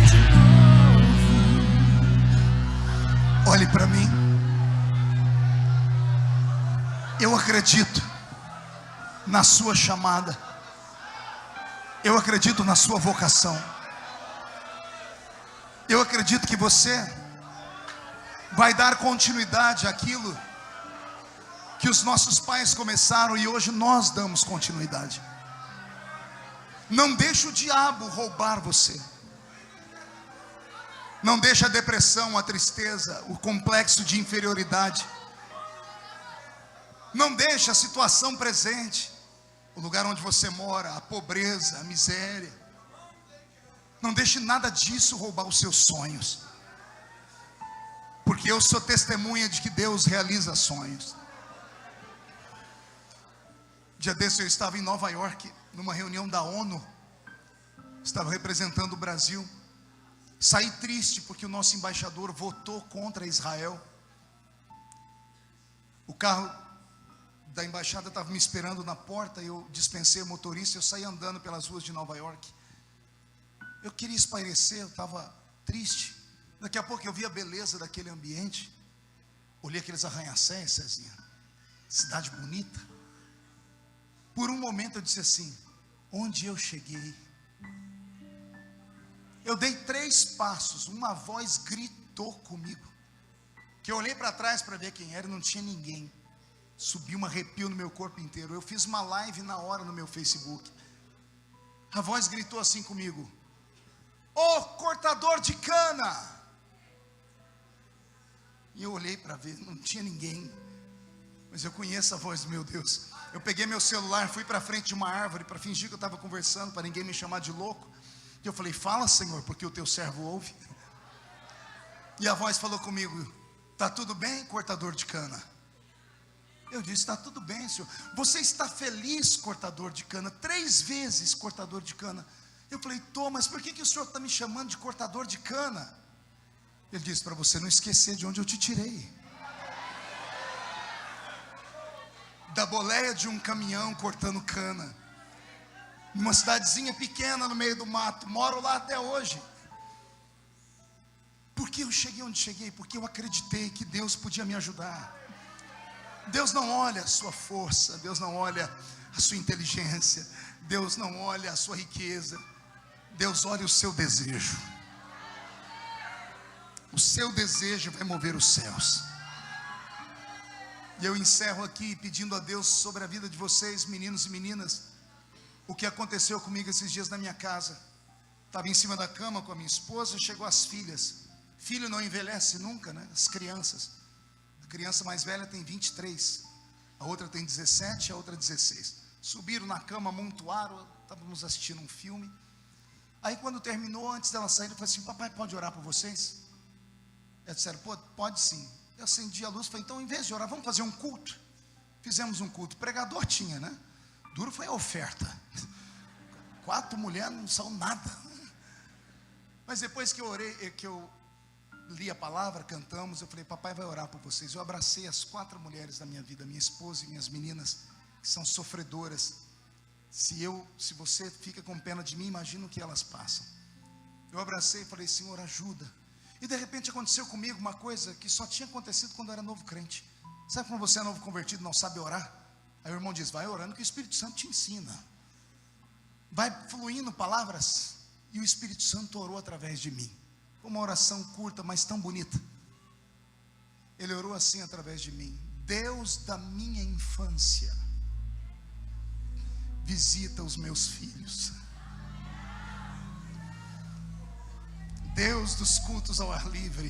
de novo. Olhe para mim. Eu acredito na sua chamada, eu acredito na sua vocação, eu acredito que você vai dar continuidade àquilo que os nossos pais começaram e hoje nós damos continuidade. Não deixe o diabo roubar você, não deixe a depressão, a tristeza, o complexo de inferioridade, não deixe a situação presente, o lugar onde você mora, a pobreza, a miséria, não deixe nada disso roubar os seus sonhos, porque eu sou testemunha de que Deus realiza sonhos. Dia desse eu estava em Nova York, numa reunião da ONU, estava representando o Brasil, saí triste porque o nosso embaixador votou contra Israel. O carro da embaixada estava me esperando na porta, eu dispensei o motorista, eu saí andando pelas ruas de Nova York. Eu queria espairecer, eu estava triste. Daqui a pouco eu vi a beleza daquele ambiente, olhei aqueles arranha-céus, Cezinha, cidade bonita. Por um momento eu disse assim: onde eu cheguei? Eu dei 3 passos, uma voz gritou comigo, que eu olhei para trás para ver quem era e não tinha ninguém. Subiu um arrepio no meu corpo inteiro. Eu fiz uma live na hora no meu Facebook. A voz gritou assim comigo: ô cortador de cana! E eu olhei para ver, não tinha ninguém. Mas eu conheço a voz do meu Deus. Eu peguei meu celular, fui para frente de uma árvore para fingir que eu estava conversando, para ninguém me chamar de louco. E eu falei: fala, Senhor, porque o teu servo ouve. E a voz falou comigo: tá tudo bem, cortador de cana? Eu disse: está tudo bem, Senhor. Você está feliz, cortador de cana? 3 vezes cortador de cana. Eu falei: tô, mas por que o Senhor está me chamando de cortador de cana? Ele disse: para você não esquecer de onde eu te tirei. Da boleia de um caminhão cortando cana, numa cidadezinha pequena no meio do mato. Moro lá até hoje. Por que eu cheguei onde cheguei? Porque eu acreditei que Deus podia me ajudar. Deus não olha a sua força, Deus não olha a sua inteligência, Deus não olha a sua riqueza, Deus olha o seu desejo. O seu desejo vai mover os céus. E eu encerro aqui pedindo a Deus sobre a vida de vocês, meninos e meninas, o que aconteceu comigo esses dias na minha casa. Estava em cima da cama com a minha esposa, chegou as filhas. Filho não envelhece nunca, né? As crianças. A criança mais velha tem 23, a outra tem 17, a outra 16. Subiram na cama, amontoaram, estávamos assistindo um filme. Aí quando terminou, antes dela sair, eu falei assim: papai, pode orar por vocês? Eles disseram: pode sim. Eu acendi a luz, falei: então, em vez de orar, vamos fazer um culto. Fizemos um culto. Pregador tinha, né? Duro foi a oferta. 4 mulheres não são nada. Mas depois que eu orei, que eu li a palavra, cantamos, eu falei: papai vai orar por vocês. Eu abracei as 4 mulheres da minha vida, minha esposa e minhas meninas, que são sofredoras. Se você fica com pena de mim, imagina o que elas passam. Eu abracei e falei: Senhor, ajuda. E de repente aconteceu comigo uma coisa que só tinha acontecido quando eu era novo crente. Sabe quando você é novo convertido e não sabe orar? Aí o irmão diz: vai orando que o Espírito Santo te ensina. Vai fluindo palavras. E o Espírito Santo orou através de mim. Uma oração curta, mas tão bonita. Ele orou assim através de mim: Deus da minha infância, visita os meus filhos. Deus dos cultos ao ar livre,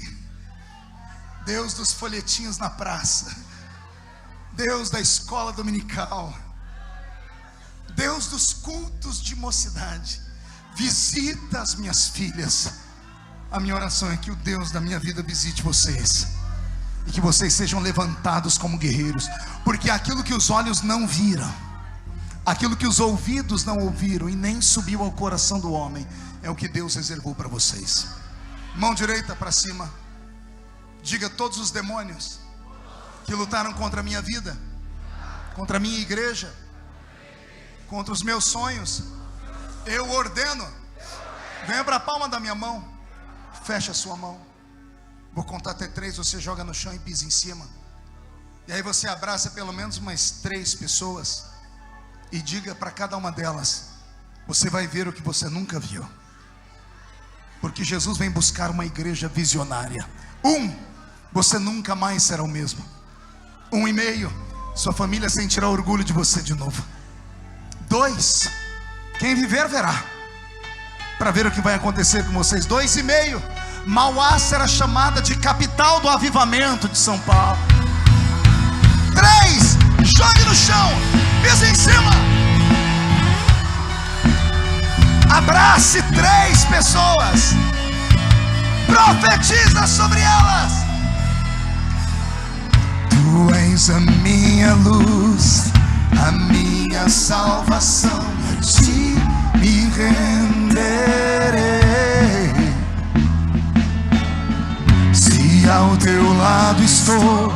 Deus dos folhetinhos na praça, Deus da escola dominical, Deus dos cultos de mocidade, visita as minhas filhas. A minha oração é que o Deus da minha vida visite vocês, e que vocês sejam levantados como guerreiros, porque aquilo que os olhos não viram, aquilo que os ouvidos não ouviram e nem subiu ao coração do homem, é o que Deus reservou para vocês. Mão direita para cima. Diga: todos os demônios que lutaram contra a minha vida, contra a minha igreja, contra os meus sonhos, eu ordeno. Venha para a palma da minha mão. Fecha a sua mão. Vou contar até 3, você joga no chão e pisa em cima. E aí você abraça pelo menos umas 3 pessoas e diga para cada uma delas: você vai ver o que você nunca viu. Porque Jesus vem buscar uma igreja visionária. 1, você nunca mais será o mesmo. 1,5, sua família sentirá orgulho de você de novo. 2, quem viver verá, para ver o que vai acontecer com vocês. 2,5, Mauá será chamada de capital do avivamento de São Paulo. 3, jogue no chão, pisa em cima, abrace 3 pessoas, profetiza sobre elas. Tu és a minha luz, a minha salvação, a ti me renderei. Se ao teu lado estou,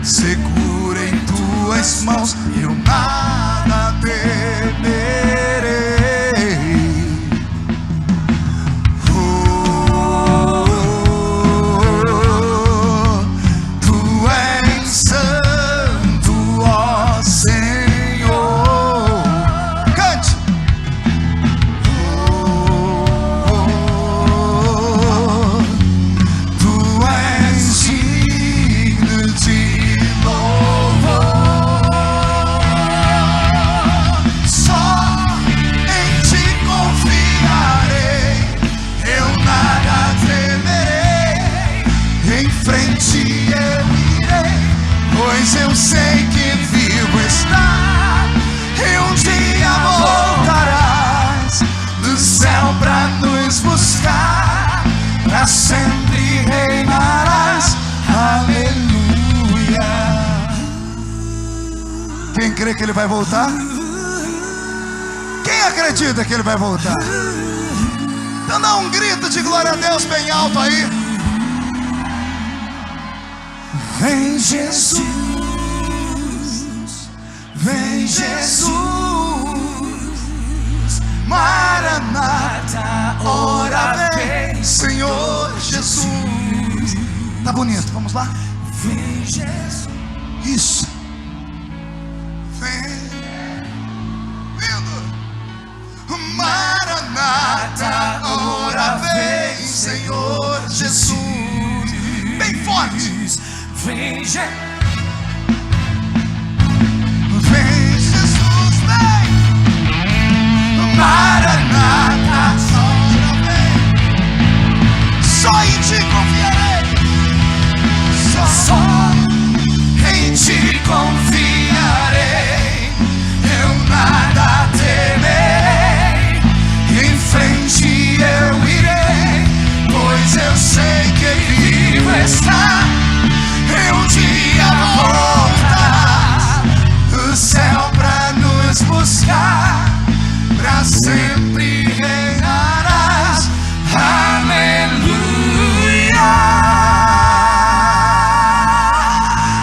seguro em tuas mãos, eu nada temerei. Eu sei que vivo está, e um dia voltarás do céu pra nos buscar, pra sempre reinarás. Aleluia. Quem crê que ele vai voltar? Quem acredita que ele vai voltar? Então dá um grito de glória a Deus bem alto aí. Vem Jesus, vem Jesus, Maranata, ora vem, Senhor Jesus. Tá bonito, vamos lá? Vem Jesus. Isso. Vem. Lindo. Maranata, ora vem, Senhor Jesus. Bem forte. Vem Jesus. Vem Jesus, vem. Maranata, ora vem. Só em ti confiarei. Só em ti confiarei. Eu nada temerei. Em frente eu irei, pois eu sei que vivo está. Um dia voltar do céu pra nos buscar, pra sempre reinarás. Aleluia.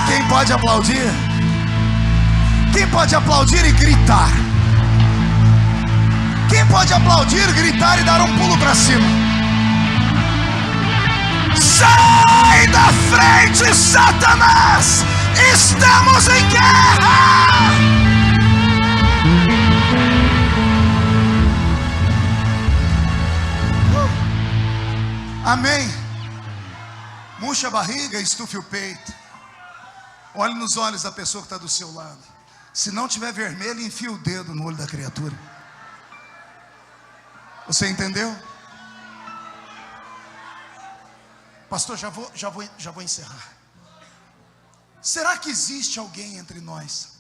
Quem pode aplaudir? Quem pode aplaudir e gritar? Quem pode aplaudir, gritar e dar um pulo para cima? Sai da frente, Satanás! Estamos em guerra! Amém. Murcha a barriga, estufe o peito. Olhe nos olhos da pessoa que está do seu lado. Se não tiver vermelho, enfia o dedo no olho da criatura. Você entendeu? Pastor, já vou encerrar. Será que existe alguém entre nós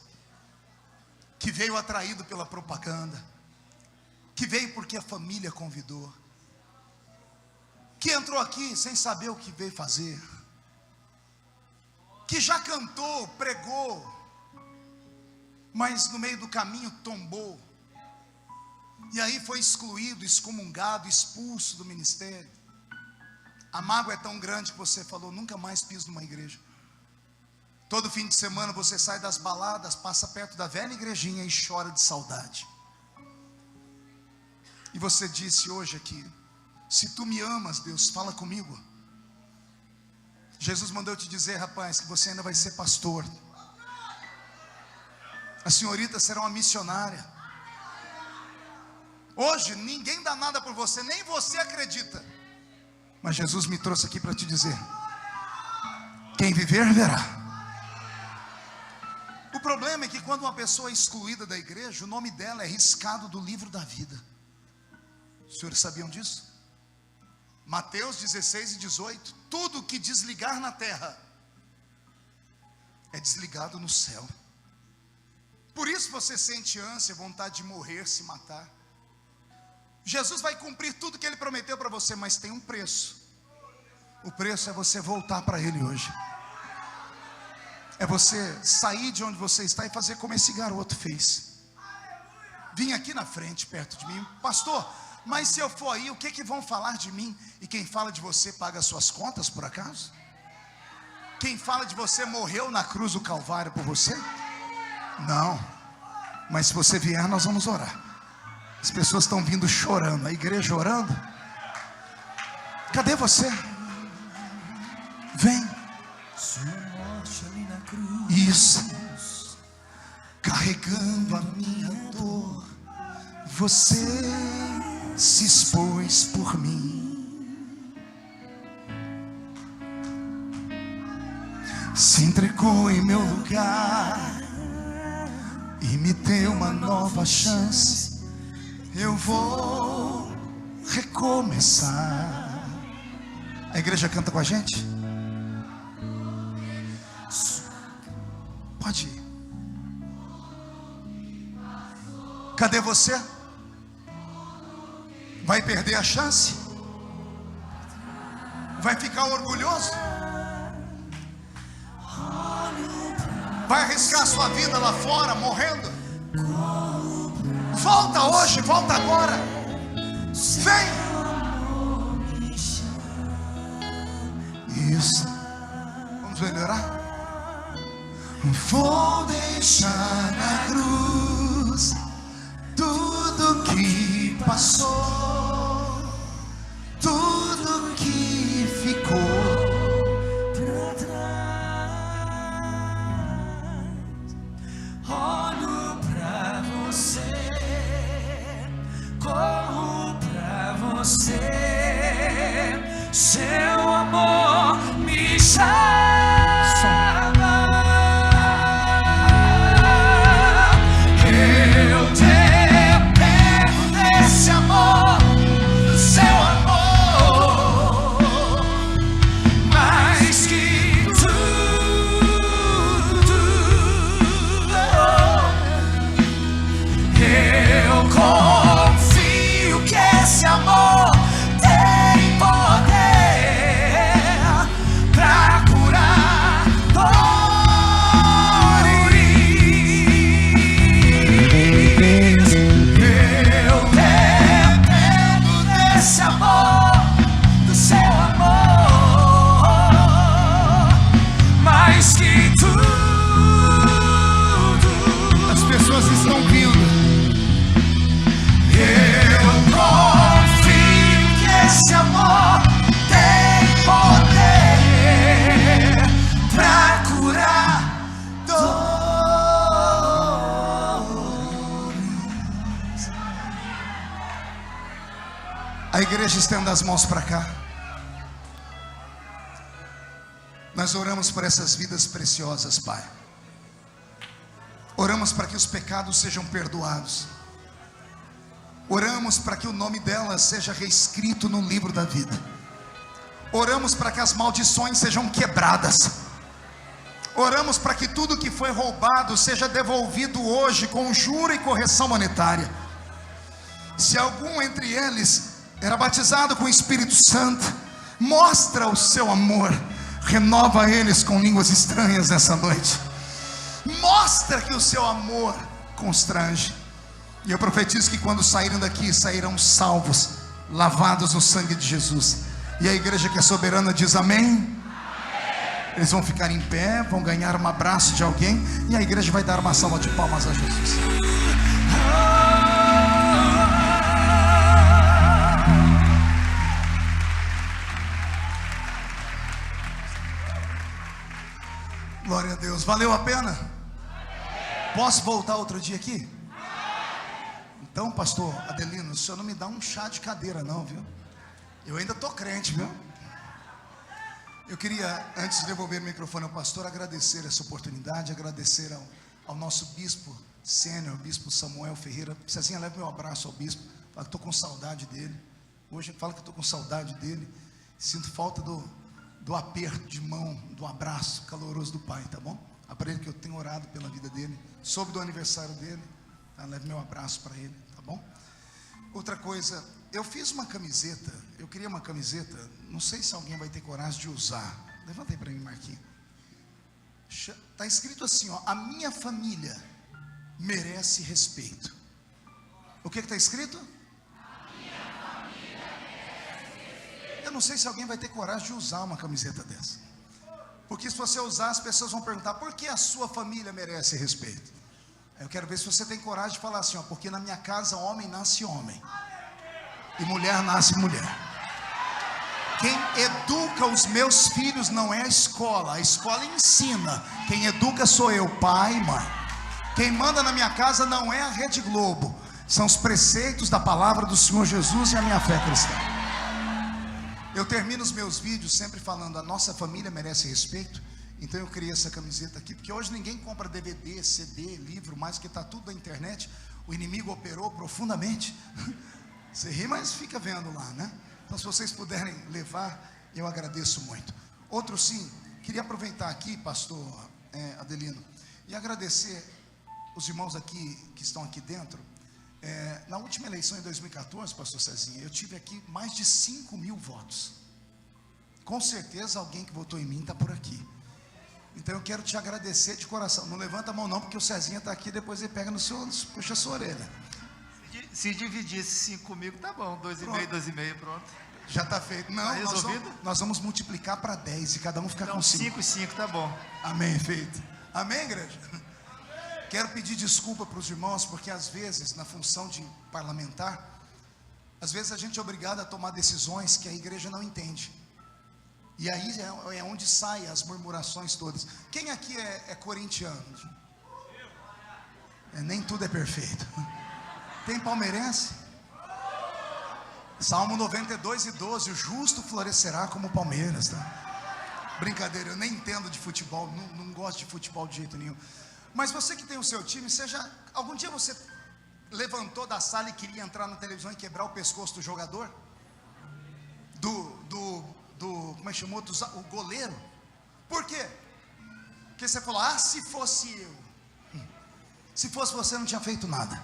que veio atraído pela propaganda, que veio porque a família convidou, que entrou aqui sem saber o que veio fazer, que já cantou, pregou, mas no meio do caminho tombou, e aí foi excluído, excomungado, expulso do ministério? A mágoa é tão grande que você falou: nunca mais piso numa igreja. Todo fim de semana você sai das baladas, passa perto da velha igrejinha e chora de saudade. E você disse hoje aqui: se tu me amas, Deus, fala comigo. Jesus mandou te dizer, rapaz, que você ainda vai ser pastor. A senhorita será uma missionária. Hoje ninguém dá nada por você, nem você acredita. Mas Jesus me trouxe aqui para te dizer: quem viver, verá. O problema é que quando uma pessoa é excluída da igreja, o nome dela é riscado do livro da vida. Os senhores sabiam disso? Mateus 16 e 18. Tudo que desligar na terra é desligado no céu. Por isso você sente ânsia, vontade de morrer, se matar. Jesus vai cumprir tudo que Ele prometeu para você, mas tem um preço. O preço é você voltar para Ele hoje. É você sair de onde você está e fazer como esse garoto fez. Vim aqui na frente, perto de mim: pastor, mas se eu for aí, o que vão falar de mim? E quem fala de você paga as suas contas, por acaso? Quem fala de você morreu na cruz do Calvário por você? Não. Mas se você vier, nós vamos orar. As pessoas estão vindo chorando, a igreja orando. Cadê você? Vem. Isso. Carregando a minha dor, você se expôs por mim. Se entregou em meu lugar e me deu uma nova chance. Eu vou recomeçar. A igreja canta com a gente? Pode ir. Cadê você? Vai perder a chance? Vai ficar orgulhoso? Vai arriscar sua vida lá fora, morrendo? Volta hoje, volta agora. Vem. Isso. Vamos melhorar? Vou deixar na cruz tudo que passou, tudo que ficou você, seu amor me chama. Eu dependo desse amor, do seu amor, mais que tudo. Eu confio que esse amor tem poder pra curar dores. Eu dependo desse amor, do seu amor, mais que tudo. As pessoas estão vindo. Eu confio que esse amor tem poder pra curar dores. A igreja estenda as mãos para cá. Nós oramos por essas vidas preciosas, Pai. Oramos para que os pecados sejam perdoados. Oramos para que o nome delas seja reescrito no livro da vida. Oramos para que as maldições sejam quebradas. Oramos para que tudo que foi roubado seja devolvido hoje com juro e correção monetária. Se algum entre eles era batizado com o Espírito Santo, mostra o seu amor. Renova eles com línguas estranhas nessa noite. Mostra que o seu amor constrange. E eu profetizo que quando saírem daqui, sairão salvos, lavados no sangue de Jesus. E a igreja que é soberana diz amém. Amém. Eles vão ficar em pé, vão ganhar um abraço de alguém, e a igreja vai dar uma salva de palmas a Jesus. Glória a Deus. Valeu a pena? Posso voltar outro dia aqui? Então, pastor Adelino, o senhor não me dá um chá de cadeira não, viu? Eu ainda estou crente, viu? Eu queria, antes de devolver o microfone ao pastor, agradecer essa oportunidade, agradecer ao nosso bispo sênior, bispo Samuel Ferreira. Cezinha, leva meu abraço ao bispo. Fala que estou com saudade dele. Hoje fala que estou com saudade dele. Sinto falta do aperto de mão, do abraço caloroso do pai, tá bom? Para ele que eu tenho orado pela vida dele. Soube do aniversário dele. Tá? Leve meu abraço para ele, tá bom? Outra coisa, eu fiz uma camiseta. Eu queria uma camiseta. Não sei se alguém vai ter coragem de usar. Levanta aí para mim, Marquinhos. Está escrito assim, ó: a minha família merece respeito. O que está escrito? A minha família merece respeito. Eu não sei se alguém vai ter coragem de usar uma camiseta dessa. Porque se você usar, as pessoas vão perguntar: por que a sua família merece respeito? Eu quero ver se você tem coragem de falar assim, ó: porque na minha casa homem nasce homem e mulher nasce mulher. Quem educa os meus filhos não é a escola ensina. Quem educa sou eu, pai e mãe. Quem manda na minha casa não é a Rede Globo, são os preceitos da palavra do Senhor Jesus e a minha fé cristã. Eu termino os meus vídeos sempre falando: a nossa família merece respeito. Então eu criei essa camiseta aqui, porque hoje ninguém compra DVD, CD, livro, mais que está tudo na internet. O inimigo operou profundamente. Você ri, mas fica vendo lá, né? Então, se vocês puderem levar, eu agradeço muito. Outro sim, queria aproveitar aqui, pastor Adelino, e agradecer os irmãos aqui que estão aqui dentro. Na última eleição em 2014, pastor Cezinha, eu tive aqui mais de 5.000 votos. Com certeza alguém que votou em mim está por aqui. Então eu quero te agradecer de coração. Não levanta a mão não, porque o Cezinha está aqui, depois ele pega no seu, puxa a sua orelha. Se dividir esse 5 comigo, tá bom. 2,5, 2,5, pronto. Já está feito. Não, resolvido? Nós vamos multiplicar para 10 e cada um ficar então, com 5. 5 e 5, tá bom. Amém, feito. Amém, igreja? Quero pedir desculpa para os irmãos, porque às vezes, na função de parlamentar, às vezes a gente é obrigado a tomar decisões que a igreja não entende. E aí é onde saem as murmurações todas. Quem aqui é corintiano? Nem tudo é perfeito. Tem palmeirense? Salmo 92:12, o justo florescerá como palmeiras, tá? Brincadeira, eu nem entendo de futebol, não gosto de futebol de jeito nenhum. Mas você que tem o seu time, algum dia você levantou da sala e queria entrar na televisão e quebrar o pescoço do jogador? Como é que chamou? O goleiro? Por quê? Porque você falou, se fosse eu. Se fosse você, não tinha feito nada.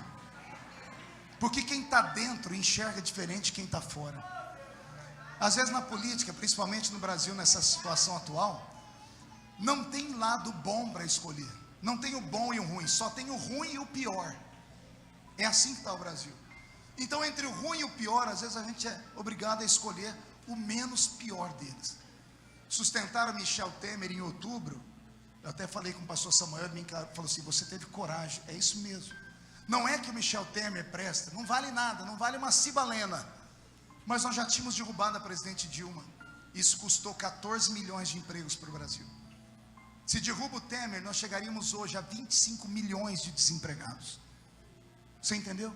Porque quem está dentro enxerga diferente de quem está fora. Às vezes na política, principalmente no Brasil, nessa situação atual, não tem lado bom para escolher. Não tem o bom e o ruim, só tem o ruim e o pior. É assim que está o Brasil. Então entre o ruim e o pior, às vezes a gente é obrigado a escolher o menos pior deles. Sustentaram Michel Temer em outubro. Eu até falei com o pastor Samuel, ele me falou assim, você teve coragem. É isso mesmo. Não é que o Michel Temer presta, não vale nada, não vale uma cibalena. Mas nós já tínhamos derrubado a presidente Dilma. Isso custou 14 milhões de empregos para o Brasil. Se derruba o Temer, nós chegaríamos hoje a 25 milhões de desempregados. Você entendeu?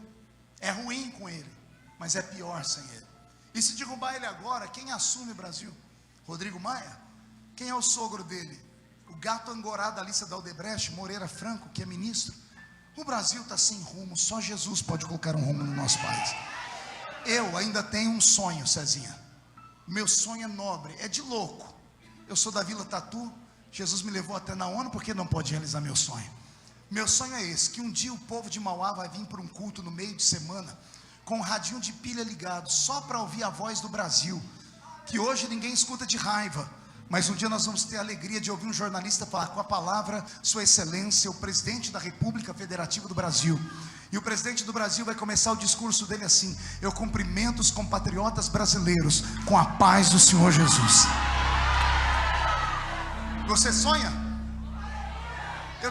É ruim com ele, mas é pior sem ele. E se derrubar ele agora, quem assume o Brasil? Rodrigo Maia? Quem é o sogro dele? O gato angorá da lista da Odebrecht, Moreira Franco, que é ministro. O Brasil está sem rumo, só Jesus pode colocar um rumo no nosso país. Eu ainda tenho um sonho, Cezinha. Meu sonho é nobre, é de louco. Eu sou da Vila Tatu, Jesus me levou até na ONU, porque não pode realizar meu sonho. Meu sonho é esse, que um dia o povo de Mauá vai vir para um culto no meio de semana, com um radinho de pilha ligado, só para ouvir a voz do Brasil, que hoje ninguém escuta de raiva, mas um dia nós vamos ter a alegria de ouvir um jornalista falar com a palavra, Sua Excelência, o presidente da República Federativa do Brasil. E o presidente do Brasil vai começar o discurso dele assim: eu cumprimento os compatriotas brasileiros com a paz do Senhor Jesus. Você sonha?